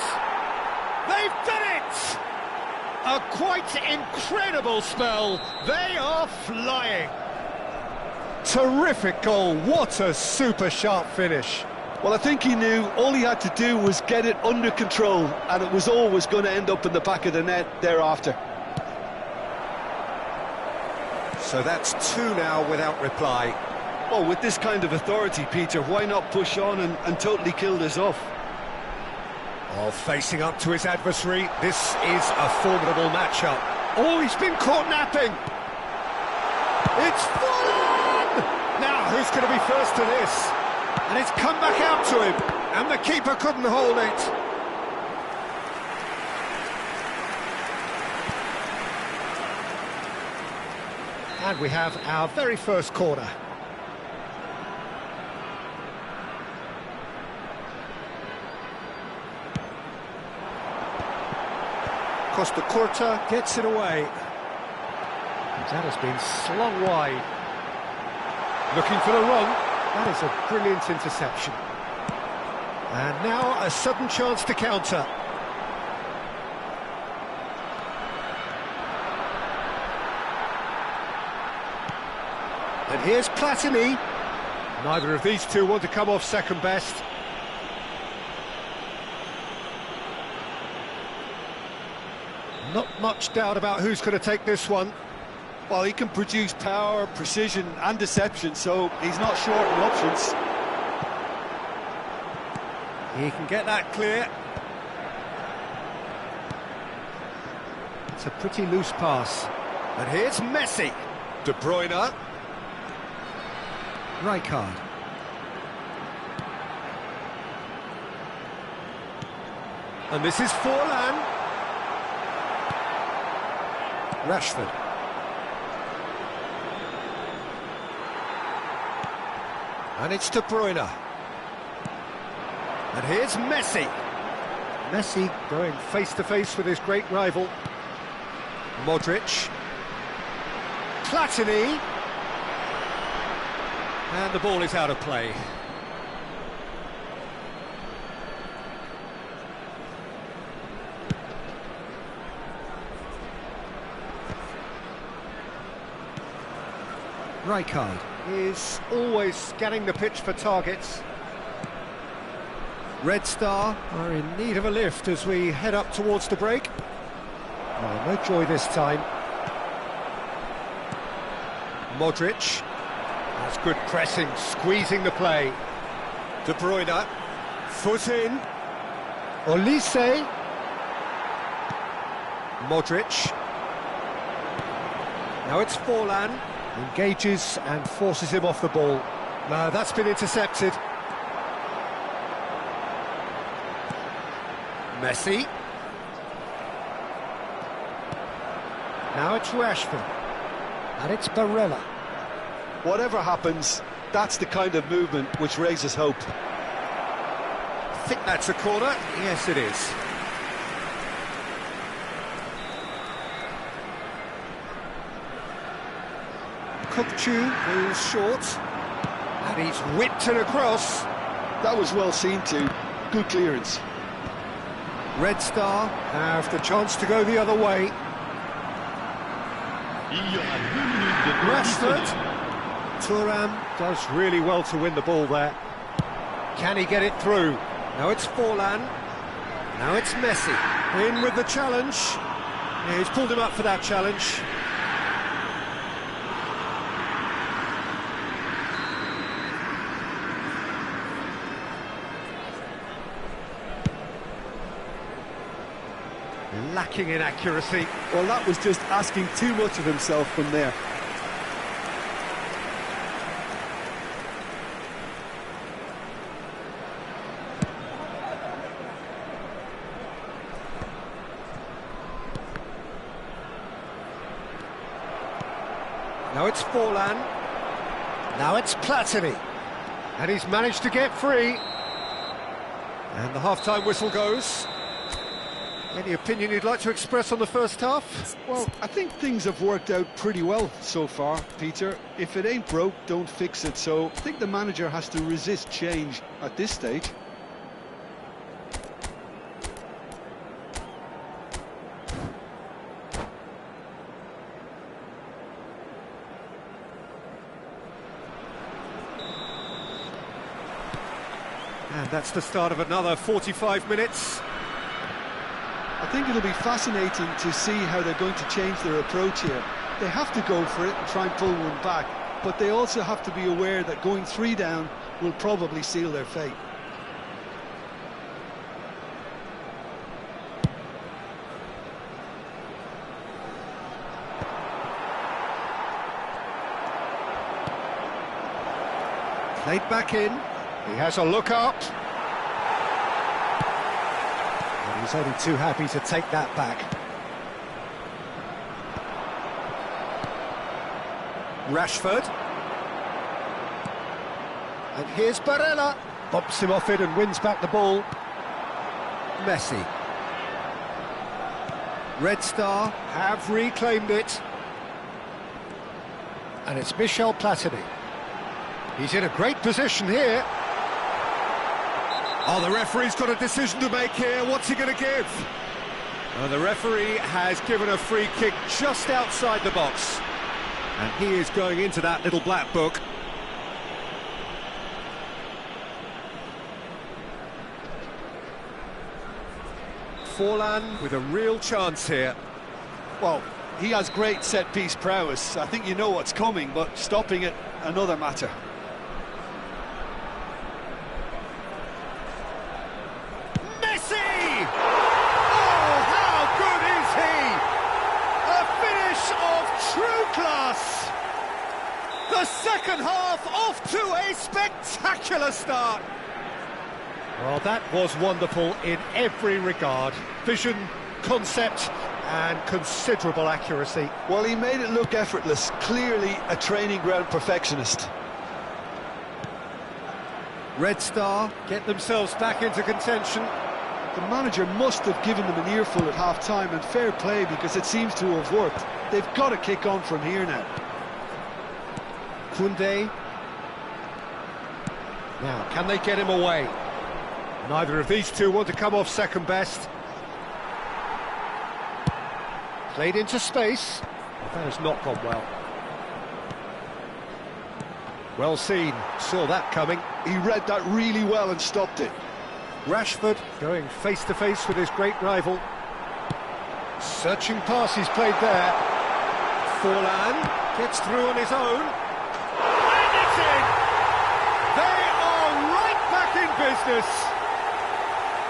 They've done it! A quite incredible spell. They are flying. Terrific goal. What a super sharp finish. Well, I think he knew all he had to do was get it under control, and it was always going to end up in the back of the net thereafter. So that's two now without reply. Well, with this kind of authority, Peter, why not push on and totally kill this off? Oh, facing up to his adversary, this is a formidable matchup. Oh, he's been caught napping. It's fallen! Now, who's going to be first to this? And it's come back out to him, and the keeper couldn't hold it. And we have our very first corner. Costa Curta gets it away. That has been slung wide. Looking for the run. That is a brilliant interception. And now a sudden chance to counter. And here's Platini. Neither of these two want to come off second best. Not much doubt about who's going to take this one. Well, he can produce power, precision and deception, so he's not short on options. He can get that clear. It's a pretty loose pass. And here's Messi. De Bruyne. Rijkaard. And this is Forlan. Rashford. And it's De Bruyne. And here's Messi. Messi going face-to-face with his great rival. Modric. Platini. And the ball is out of play. Rijkaard is always scanning the pitch for targets. Red Star are in need of a lift as we head up towards the break. Oh, no joy this time. Modric. That's good pressing, squeezing the play. De Bruyne. Foot in. Olise. Modric. Now it's Forlan. Engages and forces him off the ball. No, that's been intercepted. Messi. Now it's Rashford. And it's Barella. Whatever happens, that's the kind of movement which raises hope. I think that's a corner. Yes, it is. Kukçu moves short. And he's whipped it across. That was well seen too. Good clearance. Red Star have the chance to go the other way. Rashford. Thuram does really well to win the ball there. Can he get it through? Now it's Forlan. Now it's Messi. In with the challenge. Yeah, he's pulled him up for that challenge. Lacking in accuracy. Well, that was just asking too much of himself from there. Now it's Forlan. Now it's Platini. And he's managed to get free. And the half-time whistle goes. Any opinion you'd like to express on the first half? Well, I think things have worked out pretty well so far, Peter. If it ain't broke, don't fix it. So I think the manager has to resist change at this stage. And that's the start of another 45 minutes. I think it'll be fascinating to see how they're going to change their approach here. They have to go for it and try and pull one back, but they also have to be aware that going 3 down will probably seal their fate. Played back in. He has a look up. He's only too happy to take that back. Rashford. And here's Barella. Bumps him off it and wins back the ball. Messi. Red Star have reclaimed it. And it's Michel Platini. He's in a great position here. Oh, the referee's got a decision to make here. What's he going to give? The referee has given a free kick just outside the box. And he is going into that little black book. Forlan with a real chance here. Well, he has great set-piece prowess. I think you know what's coming, but stopping it, another matter. Class! The second half off to a spectacular start. Well, that was wonderful in every regard. Vision, concept and considerable accuracy. Well, he made it look effortless. Clearly a training ground perfectionist. Red Star get themselves back into contention. The manager must have given them an earful at half-time, and fair play because it seems to have worked. They've got to kick on from here now. Koundé. Now, can they get him away? Neither of these two want to come off second best. Played into space. That has not gone well. Well seen, saw that coming. He read that really well and stopped it. Rashford going face-to-face with his great rival. Searching pass he's played there. Forlan gets through on his own. And it's in! They are right back in business.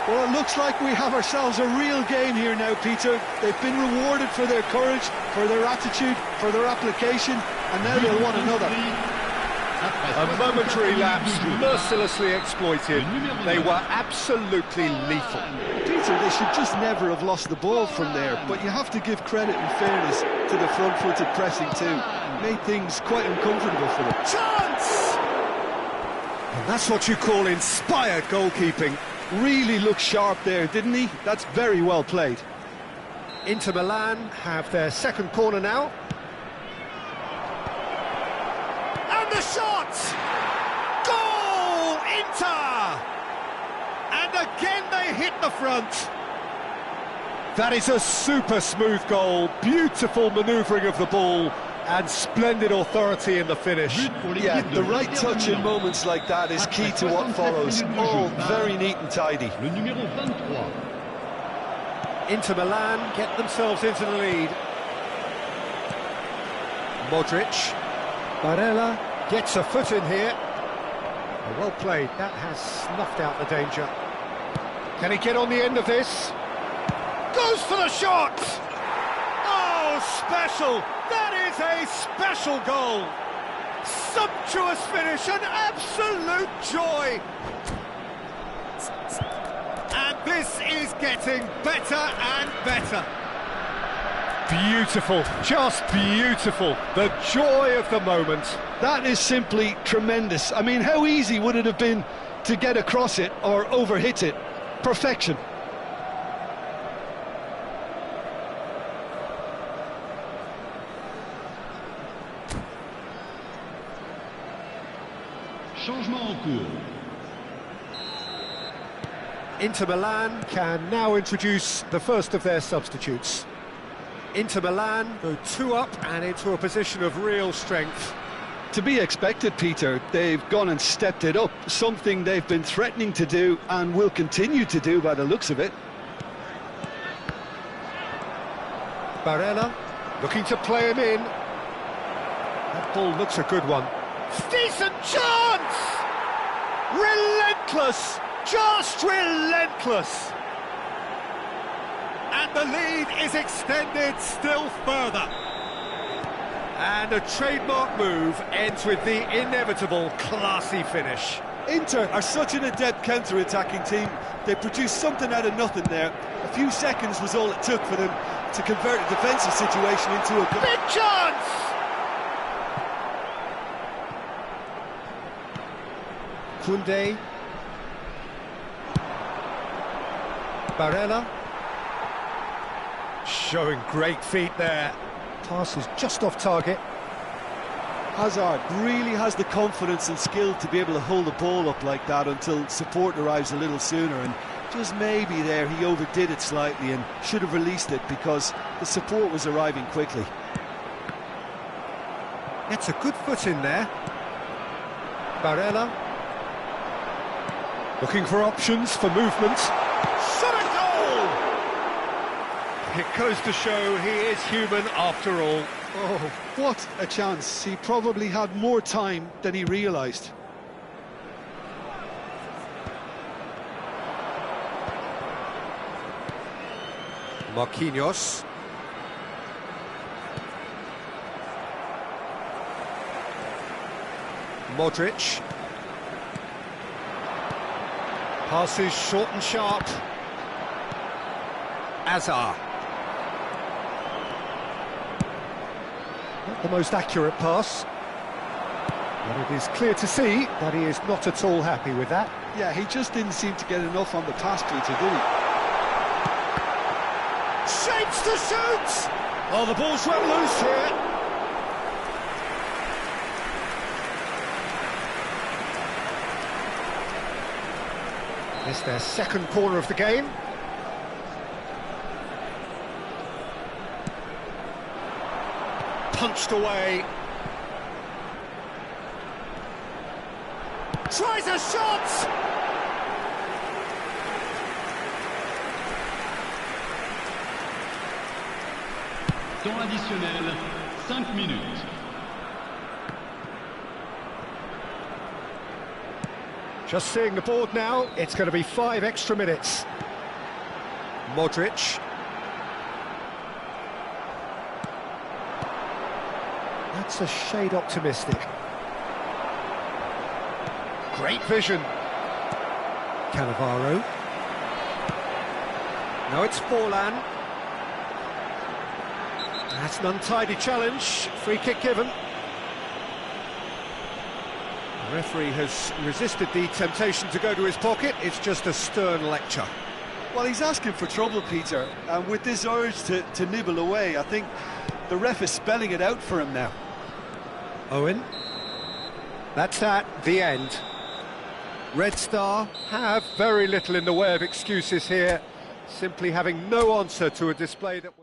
Well, it looks like we have ourselves a real game here now, Peter. They've been rewarded for their courage, for their attitude, for their application, and now they'll want another. A momentary lapse, mercilessly exploited. They were absolutely lethal. Peter, they should just never have lost the ball from there, but you have to give credit and fairness to the front-footed pressing too. Made things quite uncomfortable for them. Chance! And that's what you call inspired goalkeeping. Really looked sharp there, didn't he? That's very well played. Inter Milan have their second corner now. And the shot! Goal! Inter! And again they hit the front. That is a super smooth goal. Beautiful manoeuvring of the ball and splendid authority in the finish. Yeah, the right touch in moments like that is key to what follows. All very neat and tidy. Le numéro 23. Inter Milan get themselves into the lead. Modric. Barella gets a foot in here. Well played, that has snuffed out the danger. Can he get on the end of this? Goes for the shot! Oh, special! That is a special goal! Sumptuous finish, an absolute joy! And this is getting better and better. Beautiful, just beautiful. The joy of the moment. That is simply tremendous. I mean, how easy would it have been to get across it or overhit it? Perfection. Changement en cours. Inter Milan can now introduce the first of their substitutes. Inter Milan go 2 up and into a position of real strength. To be expected, Peter. They've gone and stepped it up, something they've been threatening to do and will continue to do by the looks of it. Barella looking to play him in. That ball looks a good one. Decent chance! Relentless! Just relentless! And the lead is extended still further. And a trademark move ends with the inevitable classy finish. Inter are such an adept counter-attacking team. They produced something out of nothing there. A few seconds was all it took for them to convert a defensive situation into a... Big chance! Koundé. Barella. Showing great feet there. Pass is just off target. Hazard really has the confidence and skill to be able to hold the ball up like that until support arrives a little sooner, and just maybe there he overdid it slightly and should have released it because the support was arriving quickly. Gets a good foot in there. Barella. Looking for options for movement. Shot a goal! It goes to show he is human after all. Oh, what a chance. He probably had more time than he realised. Marquinhos. Modric. Passes short and sharp. Hazard. Not the most accurate pass. But it is clear to see that he is not at all happy with that. Yeah, he just didn't seem to get enough on the pass, Peter, did he? Shapes to shoot! Oh, the ball's run loose here. It's their second corner of the game. Punched away. Tries a shot! Temps additionnel, 5 minutes. Just seeing the board now, it's going to be 5 extra minutes. Modric. That's a shade optimistic. Great vision. Cannavaro. No, it's Forlan. That's an untidy challenge. Free kick given. The referee has resisted the temptation to go to his pocket. It's just a stern lecture. Well, he's asking for trouble, Peter, and with this urge to nibble away, I think the ref is spelling it out for him now. Owen. That's that, the end. Red Star have very little in the way of excuses here, simply having no answer to a display that...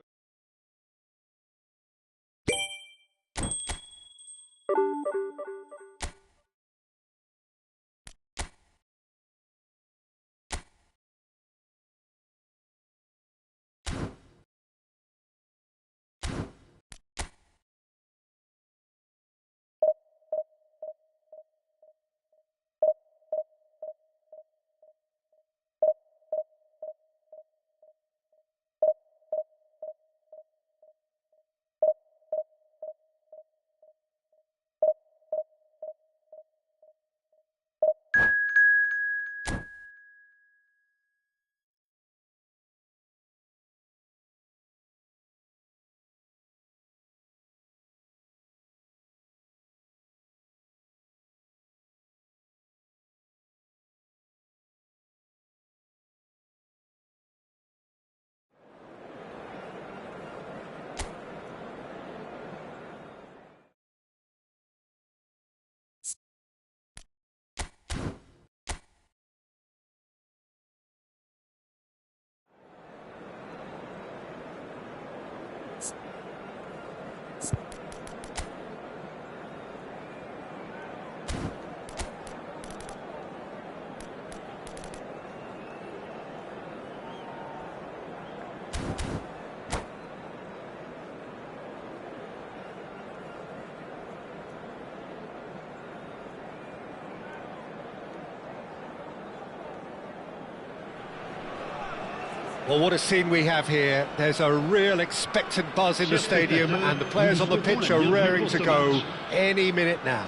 Well, what a scene we have here. There's a real expectant buzz in the stadium, and the players on the pitch are raring to go any minute now.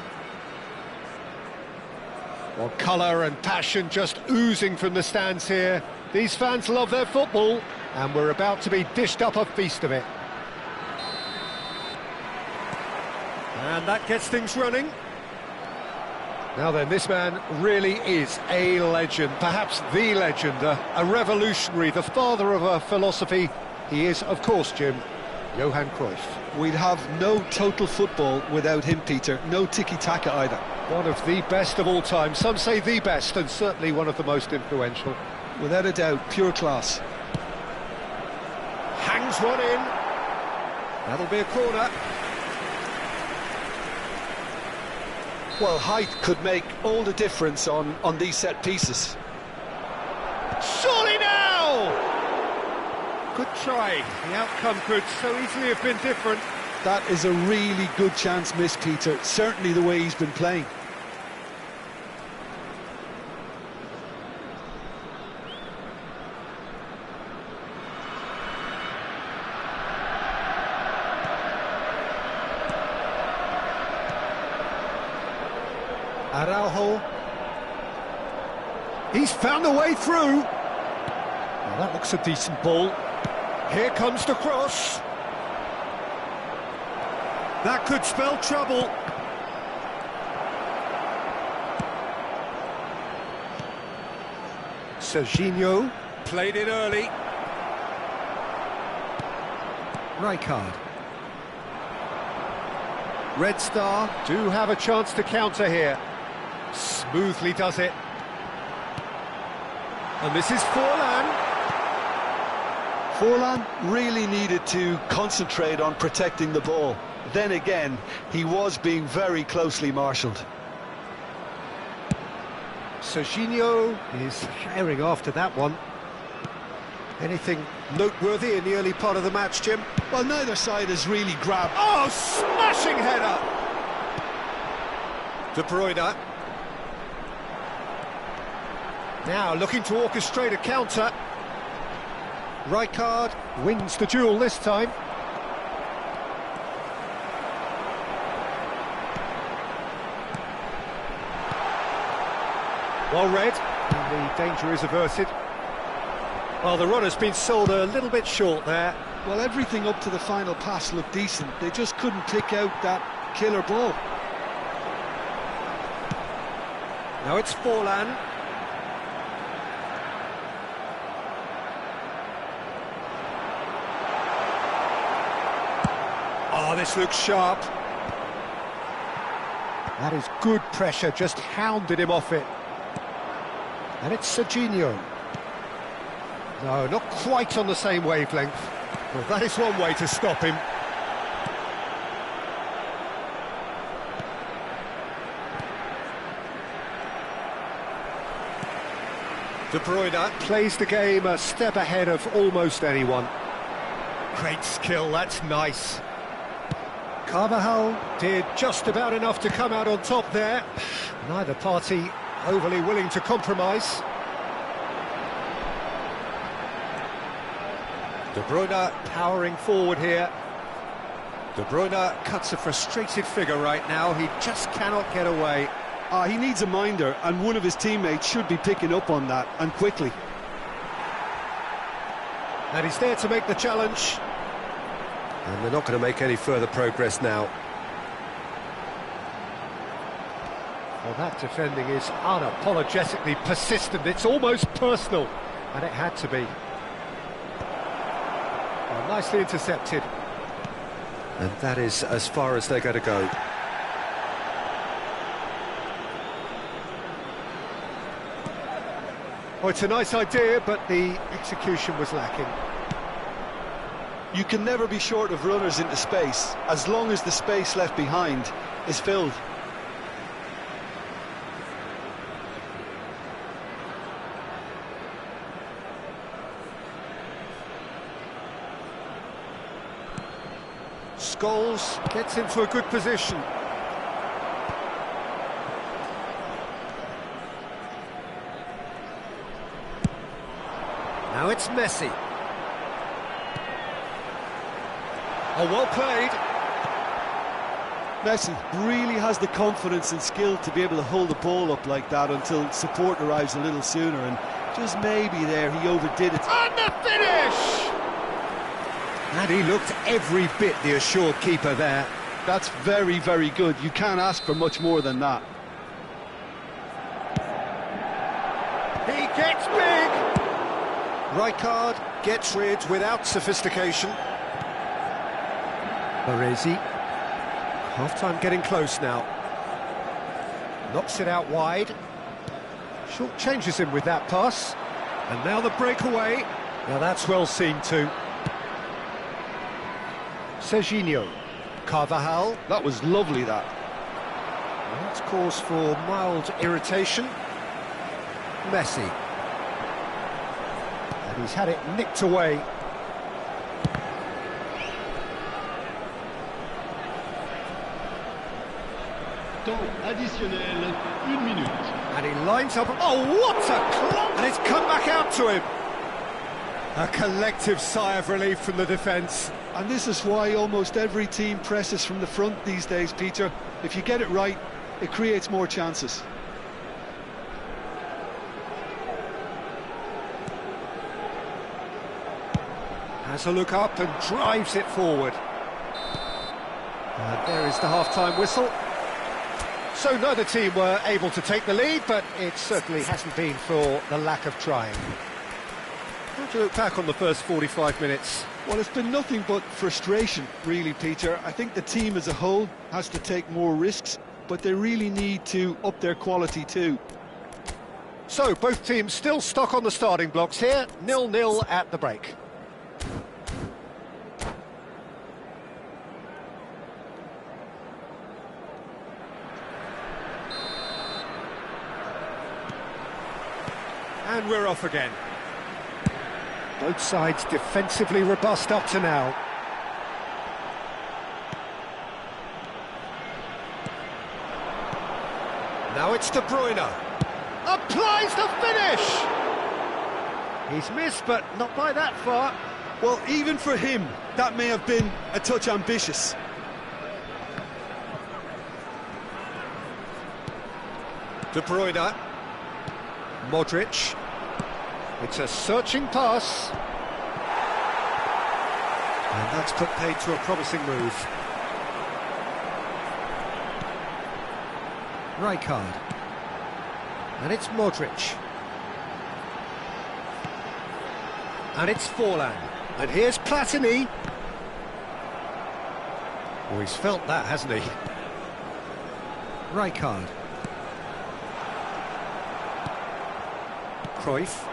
Well, colour and passion just oozing from the stands here. These fans love their football, and we're about to be dished up a feast of it. And that gets things running. Now then, this man really is a legend, perhaps the legend, a revolutionary, the father of a philosophy. He is, of course, Jim, Johan Cruyff. We'd have no total football without him, Peter. No tiki-taka either. One of the best of all time. Some say the best, and certainly one of the most influential. Without a doubt, pure class. Hangs one in. That'll be a corner. Well, height could make all the difference on these set pieces. Surely now! Good try. The outcome could so easily have been different. That is a really good chance missed, Peter. Certainly the way he's been playing. Araujo. He's found a way through. Well, that looks a decent ball. Here comes the cross. That could spell trouble. Serginho played it early. Rijkaard. Red Star do have a chance to counter here. Smoothly does it. And this is Forlan. Forlan really needed to concentrate on protecting the ball. Then again, he was being very closely marshalled. Serginho is firing after that one. Anything noteworthy in the early part of the match, Jim? Well, neither side has really grabbed. Oh, smashing header! De Bruyne. Now looking to orchestrate a counter. Rijkaard wins the duel this time. Well read, and the danger is averted. Well, the runner's been sold a little bit short there. Well, everything up to the final pass looked decent. They just couldn't pick out that killer ball. Now it's Forlan. Oh, this looks sharp. That is good pressure, just hounded him off it. And it's Serginho. No, not quite on the same wavelength. Well, that is one way to stop him. De Bruyne plays the game a step ahead of almost anyone. Great skill, that's nice. Carvajal did just about enough to come out on top there. Neither party overly willing to compromise. De Bruyne powering forward here. De Bruyne cuts a frustrated figure right now. He just cannot get away. He needs a minder, and one of his teammates should be picking up on that, and quickly. And he's there to make the challenge. And they're not going to make any further progress now. Well, that defending is unapologetically persistent. It's almost personal, and it had to be. Well, nicely intercepted. And that is as far as they're going to go. Oh, it's a nice idea, but the execution was lacking. You can never be short of runners into space, as long as the space left behind is filled. Scholes gets into a good position. Now it's Messi. Oh, well played. Messi really has the confidence and skill to be able to hold the ball up like that until support arrives a little sooner, and just maybe there he overdid it. And the finish! And he looked every bit the assured keeper there. That's very, very good. You can't ask for much more than that. He gets big! Rijkaard gets rid without sophistication. Baresi. Half-time getting close now. Knocks it out wide. Short changes him with that pass. And now the breakaway. Now that's well seen too. Serginho. Carvajal. That was lovely, that. Well, that's cause for mild irritation. Messi. And he's had it nicked away. Temps additionnel, 1 minute. And he lines up. Oh, what a clock! And it's come back out to him. A collective sigh of relief from the defence. And this is why almost every team presses from the front these days, Peter. If you get it right, it creates more chances. Has a look up and drives it forward. And there is the half-time whistle. So neither team were able to take the lead, but it certainly hasn't been for the lack of trying. How do you look back on the first 45 minutes? Well, it's been nothing but frustration, really, Peter. I think the team as a whole has to take more risks, but they really need to up their quality too. So, both teams still stuck on the starting blocks here, 0-0 at the break. And we're off again. Both sides defensively robust up to now. Now it's De Bruyne. Applies the finish! He's missed, but not by that far. Well, even for him, that may have been a touch ambitious. De Bruyne. Modric. It's a searching pass. And that's put paid to a promising move. Rijkaard. And it's Modric. And it's Forlan. And here's Platini. Oh, he's felt that, hasn't he? Rijkaard. Cruyff.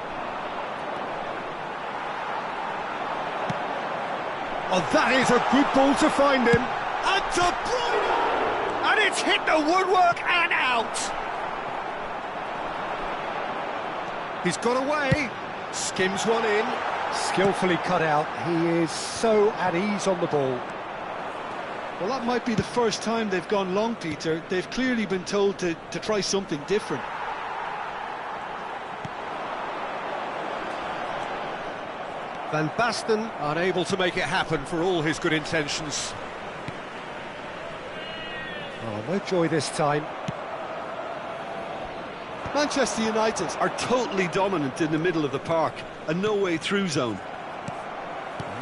Oh, that is a good ball to find him. And De Bruyne! And it's hit the woodwork and out. He's got away. Skims one in. Skillfully cut out. He is so at ease on the ball. Well, that might be the first time they've gone long, Peter. They've clearly been told to try something different. Van Basten unable to make it happen for all his good intentions. Oh, no joy this time. Manchester United are totally dominant in the middle of the park, a no-way through zone.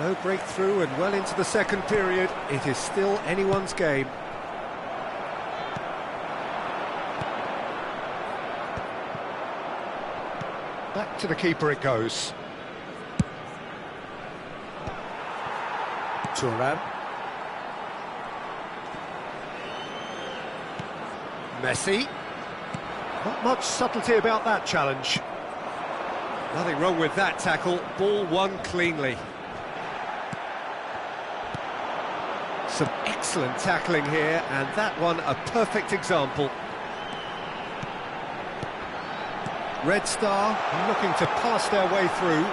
No breakthrough and well into the second period. It is still anyone's game. Back to the keeper it goes. Thuram. Messi. Not much subtlety about that challenge. Nothing wrong with that tackle. Ball won cleanly. Some excellent tackling here, and that one a perfect example. Red Star looking to pass their way through.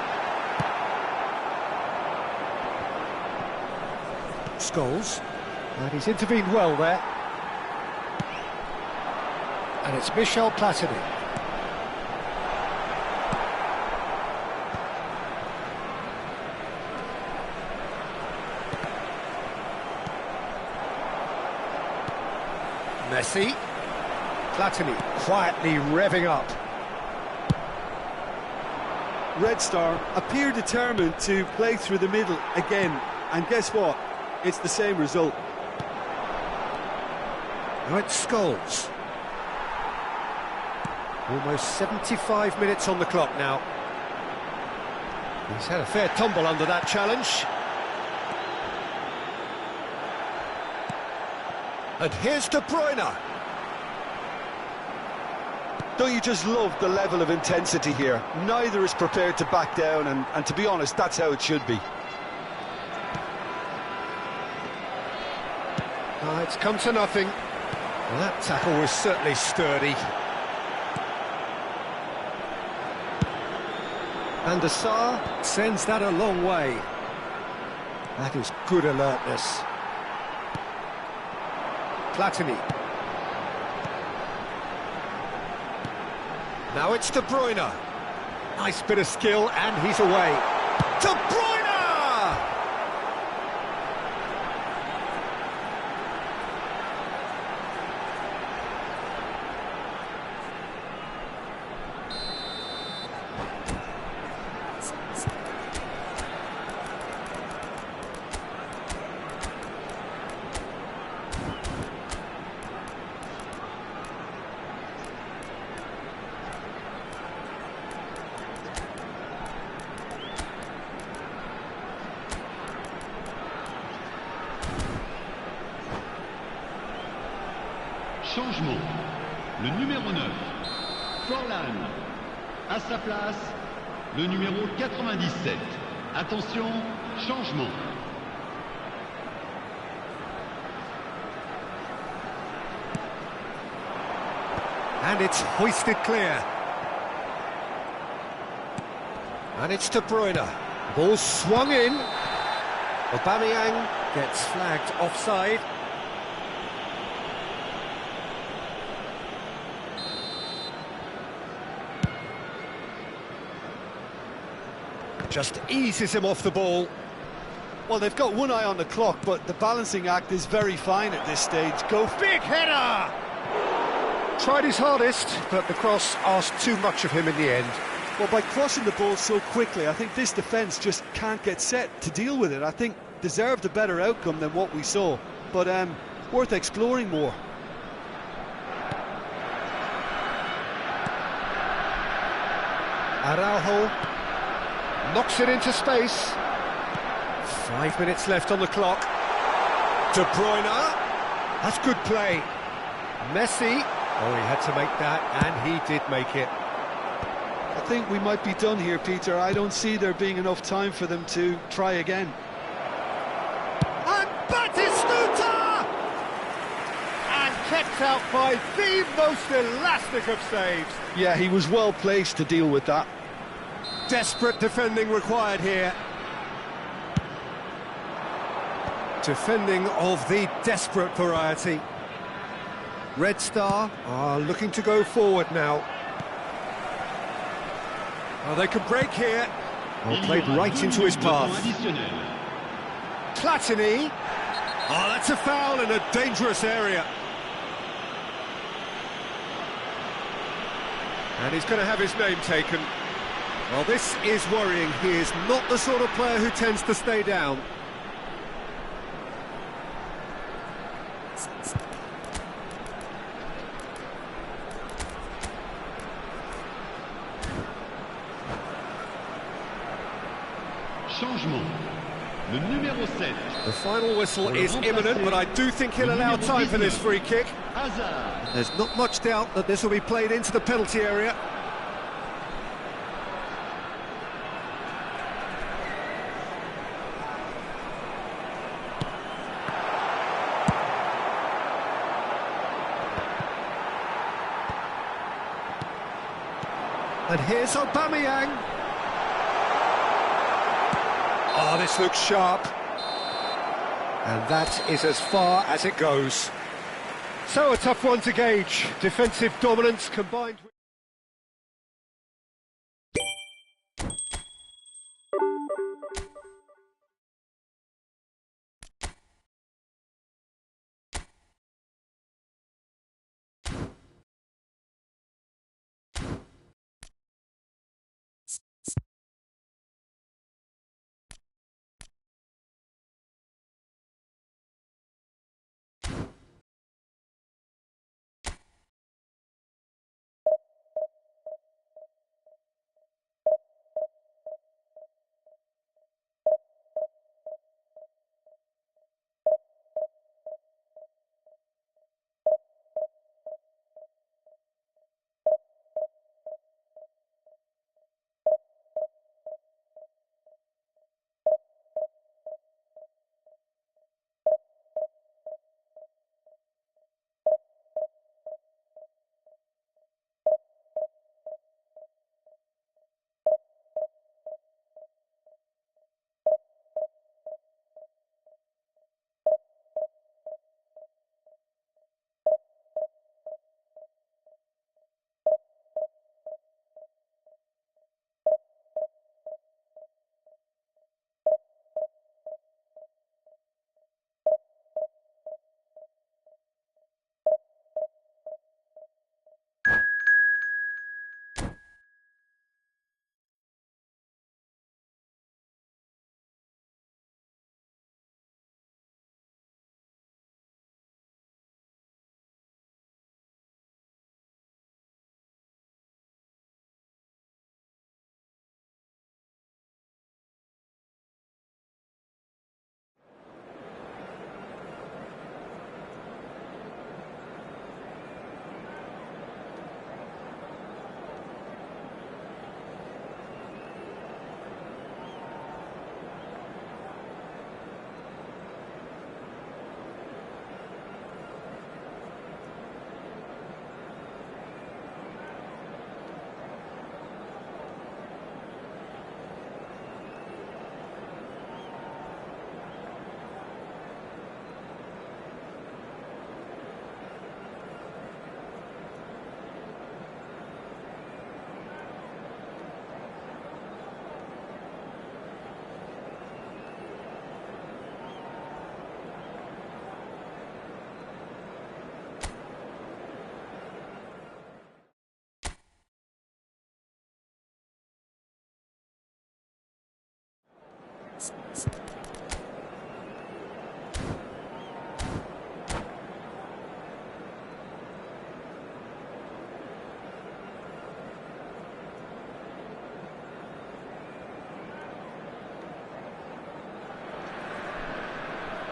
Scholes, and he's intervened well there. And it's Michel Platini. Messi. Platini quietly revving up. Red Star appear determined to play through the middle again, and guess what? It's the same result. Now it's Scholes. Almost 75 minutes on the clock now. He's had a fair tumble under that challenge. And here's De Bruyne. Don't you just love the level of intensity here? Neither is prepared to back down, and to be honest, that's how it should be. It's come to nothing. Well, that tackle was certainly sturdy. And the Sar sends that a long way. That is good alertness. Platini. Now it's De Bruyne. Nice bit of skill, and he's away. De Bruyne! Changement. Le numéro 9, Forlan. À sa place, le numéro 97. Attention, changement. And it's hoisted clear. And it's De Bruyne. Ball swung in. Aubameyang gets flagged offside. Just eases him off the ball. Well, they've got one eye on the clock, but the balancing act is very fine at this stage. Go Big header! Tried his hardest, but the cross asked too much of him in the end. Well, by crossing the ball so quickly, I think this defence just can't get set to deal with it. I think deserved a better outcome than what we saw, but worth exploring more. Araujo knocks it into space. 5 minutes left on the clock. De Bruyne. That's good play. Messi. Oh, he had to make that, and he did make it. I think we might be done here, Peter. I don't see there being enough time for them to try again. And Batistuta! And kept out by the most elastic of saves. Yeah, he was well placed to deal with that. Desperate defending required here. Defending of the desperate variety. Red Star are looking to go forward now. Oh, they could break here. Oh, played right into his path. Platini. Oh, that's a foul in a dangerous area. And he's going to have his name taken. Well, this is worrying. He is not the sort of player who tends to stay down. Changement. Le numéro 7. The final whistle is imminent, but I do think he'll allow time for this free kick. Hazard. There's not much doubt that this will be played into the penalty area. And here's Aubameyang. Oh, this looks sharp. And that is as far as it goes. So a tough one to gauge. Defensive dominance combined with...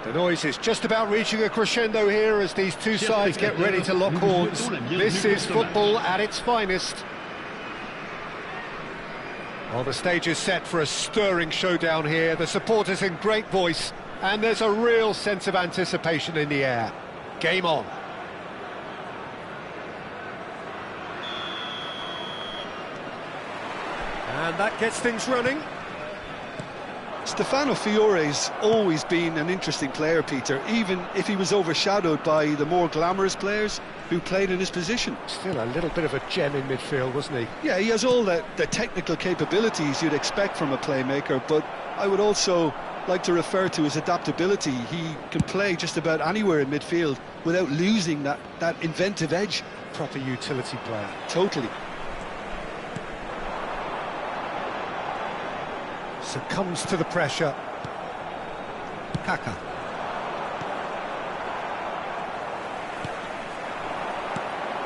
The noise is just about reaching a crescendo here as these two sides get ready to lock horns. This is football at its finest. Well, the stage is set for a stirring showdown here. The supporters in great voice, and there's a real sense of anticipation in the air. Game on. And that gets things running. Stefano Fiore's always been an interesting player, Peter, even if he was overshadowed by the more glamorous players who played in his position. Still a little bit of a gem in midfield, wasn't he? Yeah, he has all the technical capabilities you'd expect from a playmaker, but I would also like to refer to his adaptability. He can play just about anywhere in midfield without losing that inventive edge. Proper utility player. Totally. Succumbs to the pressure. Kaka.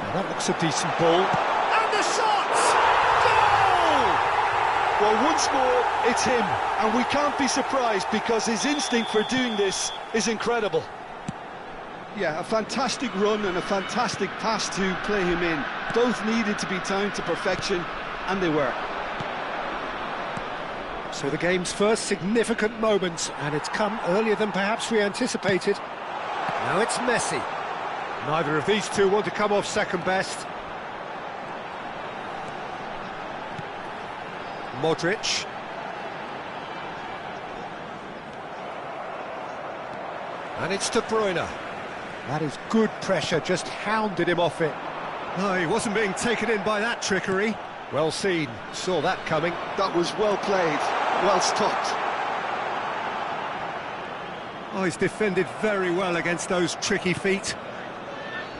Now that looks a decent ball. And the shot! Goal! Well, once more, it's him. And we can't be surprised because his instinct for doing this is incredible. Yeah, a fantastic run and a fantastic pass to play him in. Both needed to be timed to perfection, and they were. So the game's first significant moment, and it's come earlier than perhaps we anticipated. Now it's Messi. Neither of these two want to come off second best. Modric. And it's De Bruyne. That is good pressure, just hounded him off it. No, he wasn't being taken in by that trickery. Well seen, saw that coming. That was well played, well stopped. Oh, he's defended very well against those tricky feet.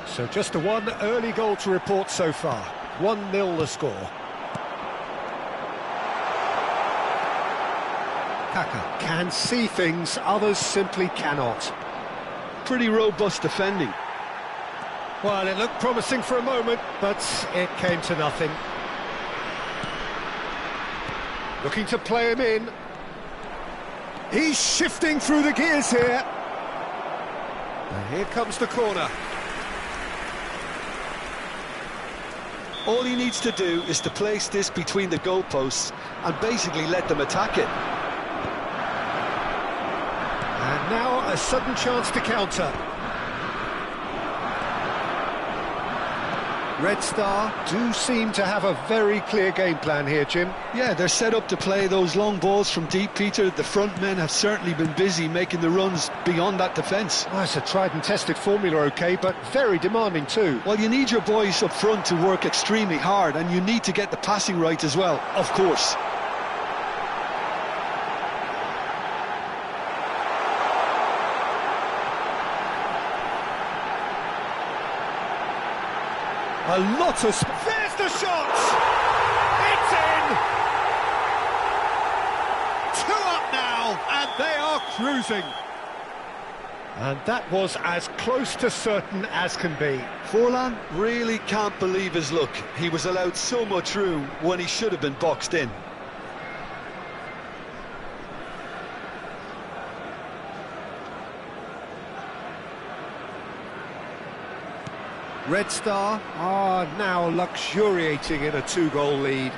So just the one early goal to report so far. 1-0 the score. Kaka can see things, others simply cannot. Pretty robust defending. Well, it looked promising for a moment, but it came to nothing. Looking to play him in. He's shifting through the gears here. And here comes the corner. All he needs to do is to place this between the goalposts and basically let them attack it. And now a sudden chance to counter. Red Star do seem to have a very clear game plan here, Jim. Yeah, they're set up to play those long balls from deep, Peter. The front men have certainly been busy making the runs beyond that defence. Oh, it's a tried and tested formula, OK, but very demanding too. Well, you need your boys up front to work extremely hard, and you need to get the passing right as well, of course. A lot of... There's the shot! It's in! 2 up now, and they are cruising. And that was as close to certain as can be. Forlan really can't believe his luck. He was allowed so much room when he should have been boxed in. Red Star are now luxuriating in a 2-goal lead.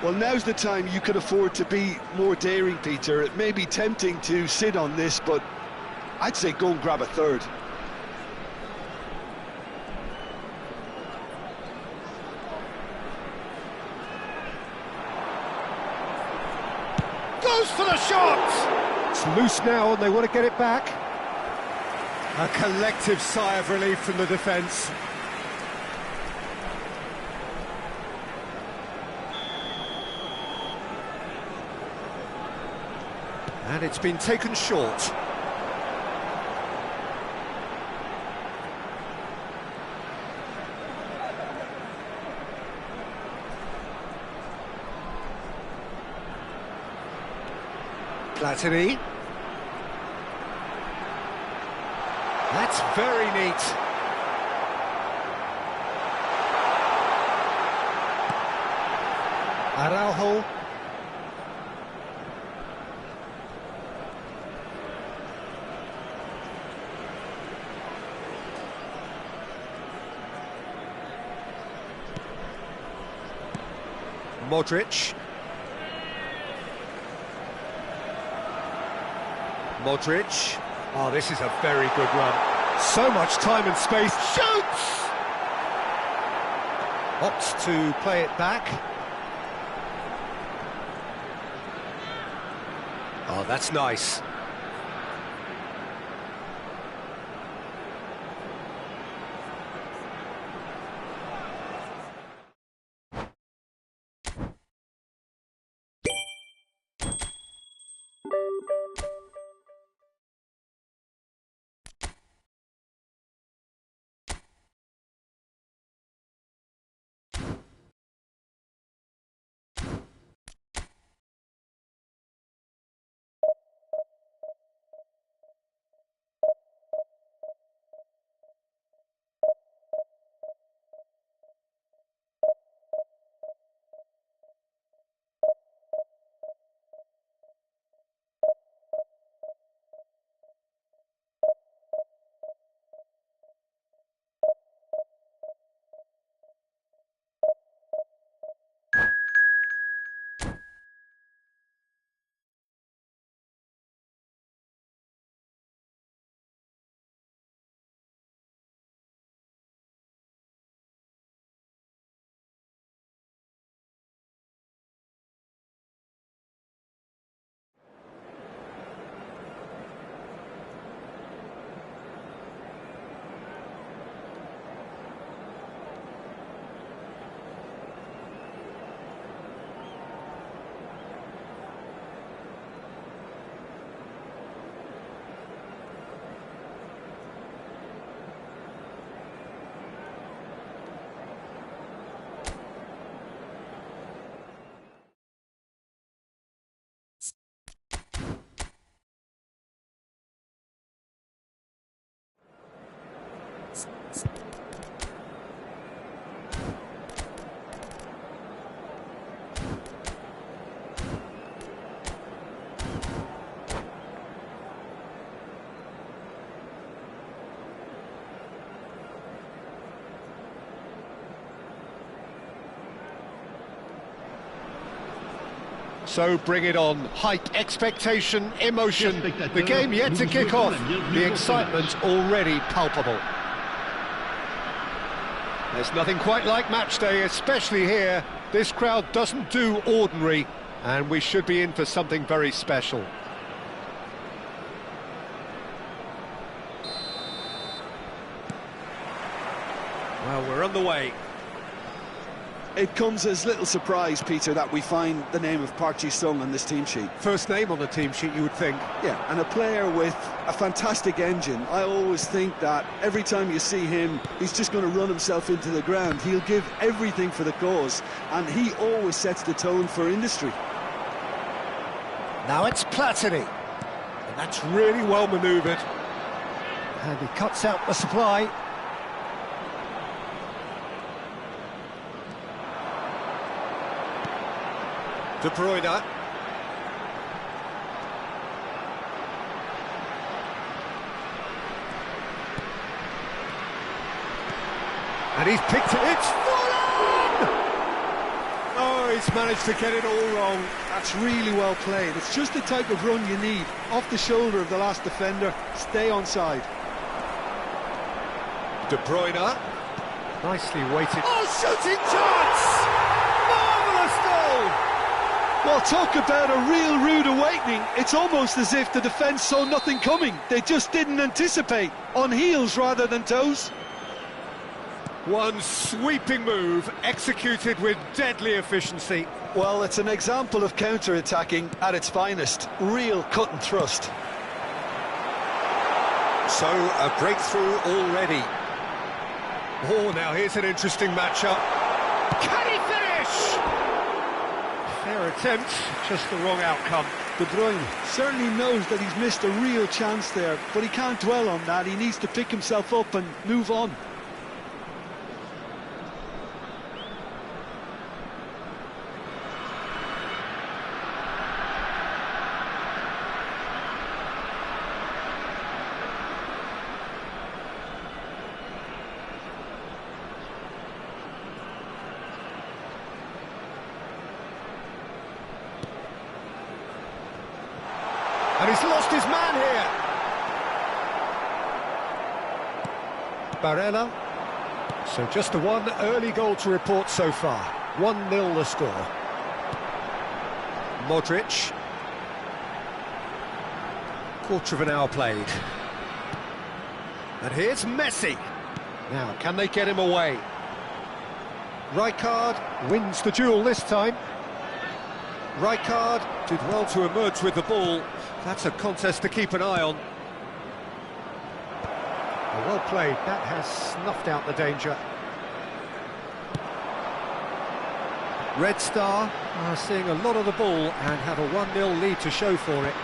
Well, now's the time you could afford to be more daring, Peter. It may be tempting to sit on this, but I'd say go and grab a third. Goes for the shot! It's loose now and they want to get it back. A collective sigh of relief from the defence. And it's been taken short. Platini. That's very neat. Araujo. Modric. Modric. Oh, this is a very good run. So much time and space. Shoots! Opts to play it back. Oh, that's nice. So bring it on. Hype, expectation, emotion. The game yet to kick off. The excitement already palpable. There's nothing quite like match day, especially here. This crowd doesn't do ordinary, and we should be in for something very special. Well, we're on the way. It comes as little surprise, Peter, that we find the name of Park Ji-sung on this team sheet. First name on the team sheet, you would think. Yeah, and a player with a fantastic engine. I always think that every time you see him, he's just going to run himself into the ground. He'll give everything for the cause, and he always sets the tone for industry. Now it's Platini, and that's really well manoeuvred. And he cuts out the supply. De Bruyne. And he's picked it. It's full on! Oh, he's managed to get it all wrong. That's really well played. It's just the type of run you need. Off the shoulder of the last defender, stay onside. De Bruyne. Nicely weighted. Oh, shooting chance! Marvellous goal! Well, talk about a real rude awakening. It's almost as if the defence saw nothing coming. They just didn't anticipate. On heels rather than toes. One sweeping move, executed with deadly efficiency. Well, it's an example of counter-attacking at its finest. Real cut and thrust. So, a breakthrough already. Oh, now here's an interesting matchup. Can he finish? Fair attempt, just the wrong outcome. De Bruyne certainly knows that he's missed a real chance there, but he can't dwell on that. He needs to pick himself up and move on. And he's lost his man here. Barella. So just the one early goal to report so far. 1-0 the score. Modric. Quarter of an hour played. And here's Messi. Now, can they get him away? Rijkaard wins the duel this time. Rijkaard did well to emerge with the ball. That's a contest to keep an eye on. Well played, that has snuffed out the danger. Red Star are seeing a lot of the ball and have a 1-0 lead to show for it.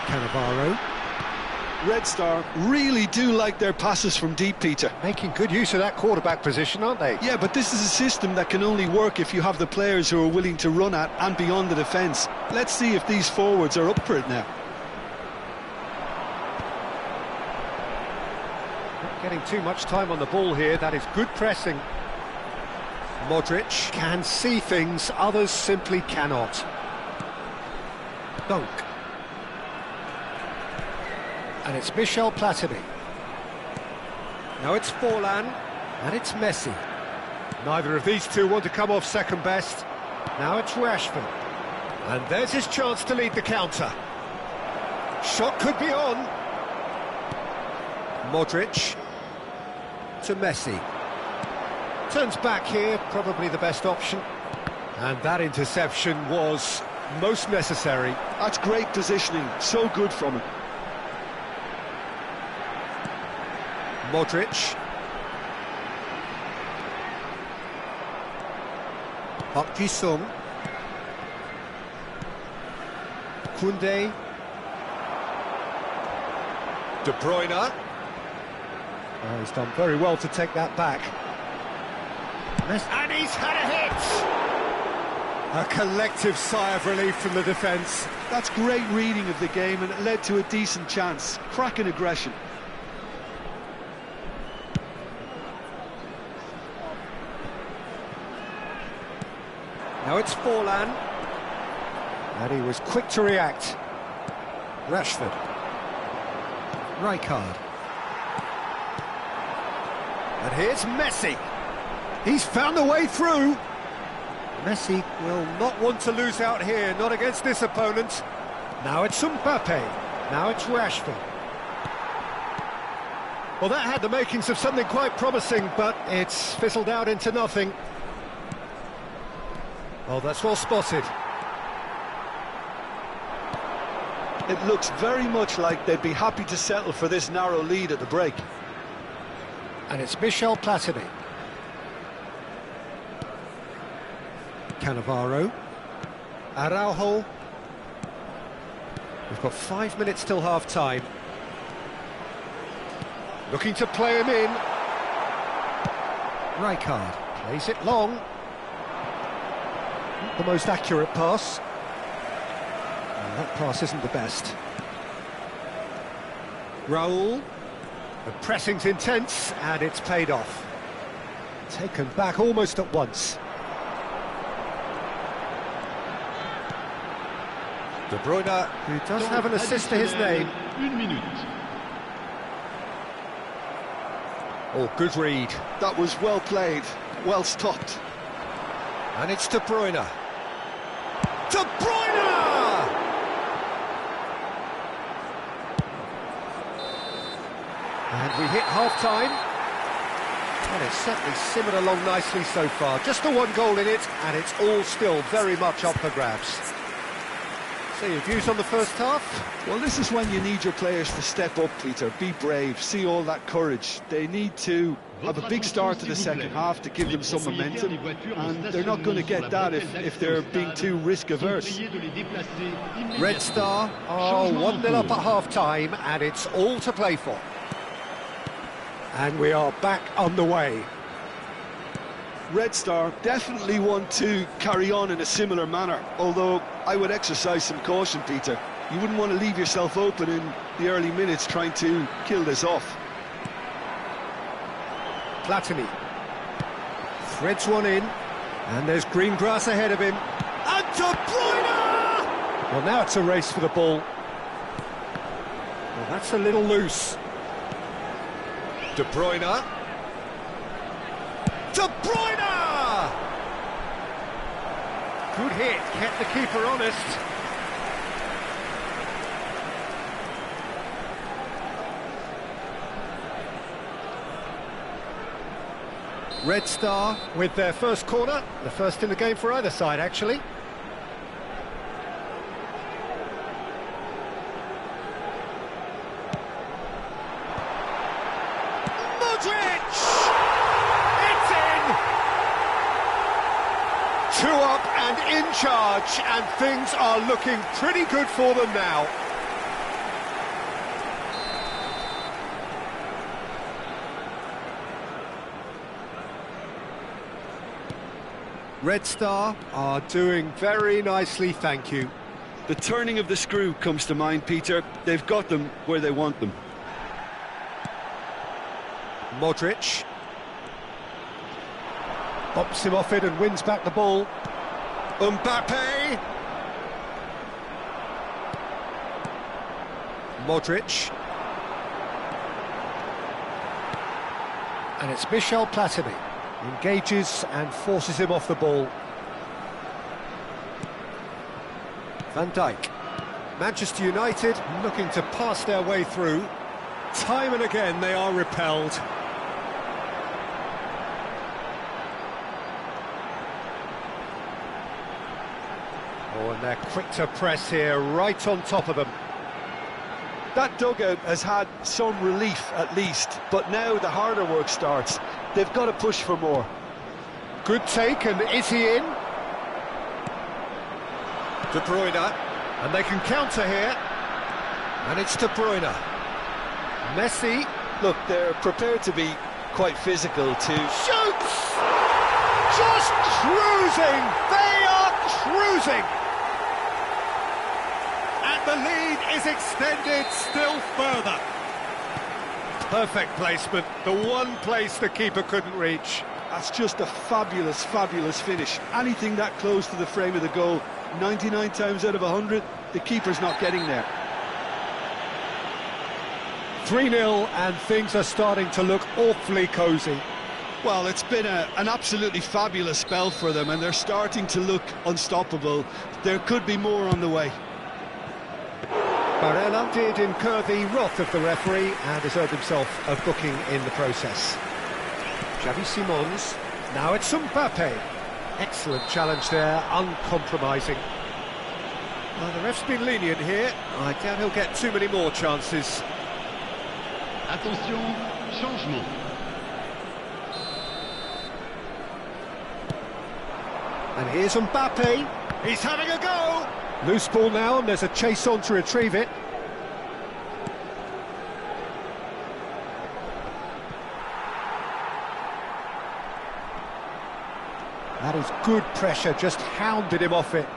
Cannavaro. Red Star really do like their passes from deep, Peter. Making good use of that quarterback position, aren't they? Yeah, but this is a system that can only work if you have the players who are willing to run at and beyond the defence. Let's see if these forwards are up for it now. Not getting too much time on the ball here, that is good pressing. Modric can see things, others simply cannot. Dunk. And it's Michel Platini. Now it's Forlan, and it's Messi. Neither of these two want to come off second best. Now it's Rashford. And there's his chance to lead the counter. Shot could be on. Modric to Messi. Turns back here, probably the best option. And that interception was most necessary. That's great positioning, so good from him. Modric. Park Ji-sung. Koundé. De Bruyne. Oh, he's done very well to take that back. And he's had a hit! A collective sigh of relief from the defence. That's great reading of the game, and it led to a decent chance. Cracking aggression. Now it's Forlan. And he was quick to react. Rashford. Rijkaard. And here's Messi. He's found a way through. Messi will not want to lose out here, not against this opponent. Now it's Mbappe. Now it's Rashford. Well, that had the makings of something quite promising, but it's fizzled out into nothing. Oh, that's well spotted. It looks very much like they'd be happy to settle for this narrow lead at the break. And it's Michel Platini. Cannavaro. Araujo. We've got 5 minutes till half-time. Looking to play him in. Rijkaard plays it long. Not the most accurate pass. And that pass isn't the best. Raul. The pressing's intense, and it's paid off. Taken back almost at once. De Bruyne, who does have an assist to his name. 1 minute. Oh, good read. That was well played, well stopped. And it's De Bruyne. De Bruyne! And we hit half-time. And it's certainly simmered along nicely so far. Just the one goal in it, and it's all still very much up for grabs. So your views on the first half? Well, this is when you need your players to step up, Peter. Be brave, see all that courage. They need to have a big start to the second half to give them some momentum, and they're not going to get that if they're being too risk-averse. Red Star are 1-0 up at half-time, and it's all to play for. And we are back on the way. Red Star definitely want to carry on in a similar manner, although I would exercise some caution, Peter. You wouldn't want to leave yourself open in the early minutes trying to kill this off. Platini threads one in, and there's green grass ahead of him. And De Bruyne! Well, now it's a race for the ball. Well, that's a little loose. De Bruyne. De Bruyne! Good hit, kept the keeper honest. Red Star with their first corner, the first in the game for either side, actually. Modric! It's in! 2 up and in charge, and things are looking pretty good for them now. Red Star are doing very nicely, thank you. The turning of the screw comes to mind, Peter. They've got them where they want them. Modric bops him off it and wins back the ball. Mbappe. Modric. And it's Michel Platini. Engages and forces him off the ball. Van Dijk. Manchester United looking to pass their way through. Time and again they are repelled. Oh, and they're quick to press here, right on top of them. That dugout has had some relief at least, but now the harder work starts. They've got to push for more. Good take, and is he in? De Bruyne, and they can counter here. And it's De Bruyne. Messi. Look, they're prepared to be quite physical too. Shoots! Just cruising! They are cruising! And the lead is extended still further. Perfect placement, the one place the keeper couldn't reach. That's just a fabulous, fabulous finish. Anything that close to the frame of the goal, 99 times out of 100, the keeper's not getting there. 3-0, and things are starting to look awfully cosy. Well, it's been an absolutely fabulous spell for them, and they're starting to look unstoppable. There could be more on the way. Barella did incur the wrath of the referee and has earned himself a booking in the process. Xavi Simons, now it's Mbappe. Excellent challenge there, uncompromising. Well, the ref's been lenient here. I doubt he'll get too many more chances. Attention, changement. And here's Mbappe. He's having a go. Loose ball now, and there's a chase on to retrieve it. That is good pressure, just hounded him off it.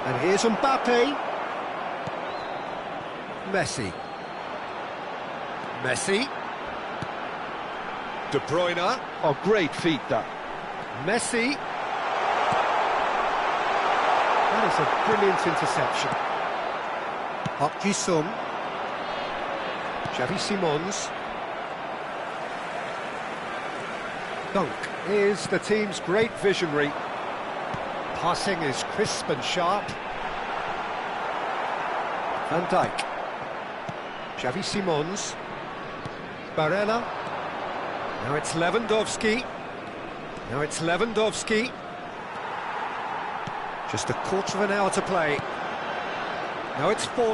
And here's Mbappe. Messi. Messi. De Bruyne. Oh, great feat, that. Messi. That is a brilliant interception. Park Ji-sung. Xavi Simons. Dunk is the team's great visionary. Passing is crisp and sharp. Van Dijk. Xavi Simons. Barella. Now it's Lewandowski. Now it's Lewandowski. Just a quarter of an hour to play. Now it's falling.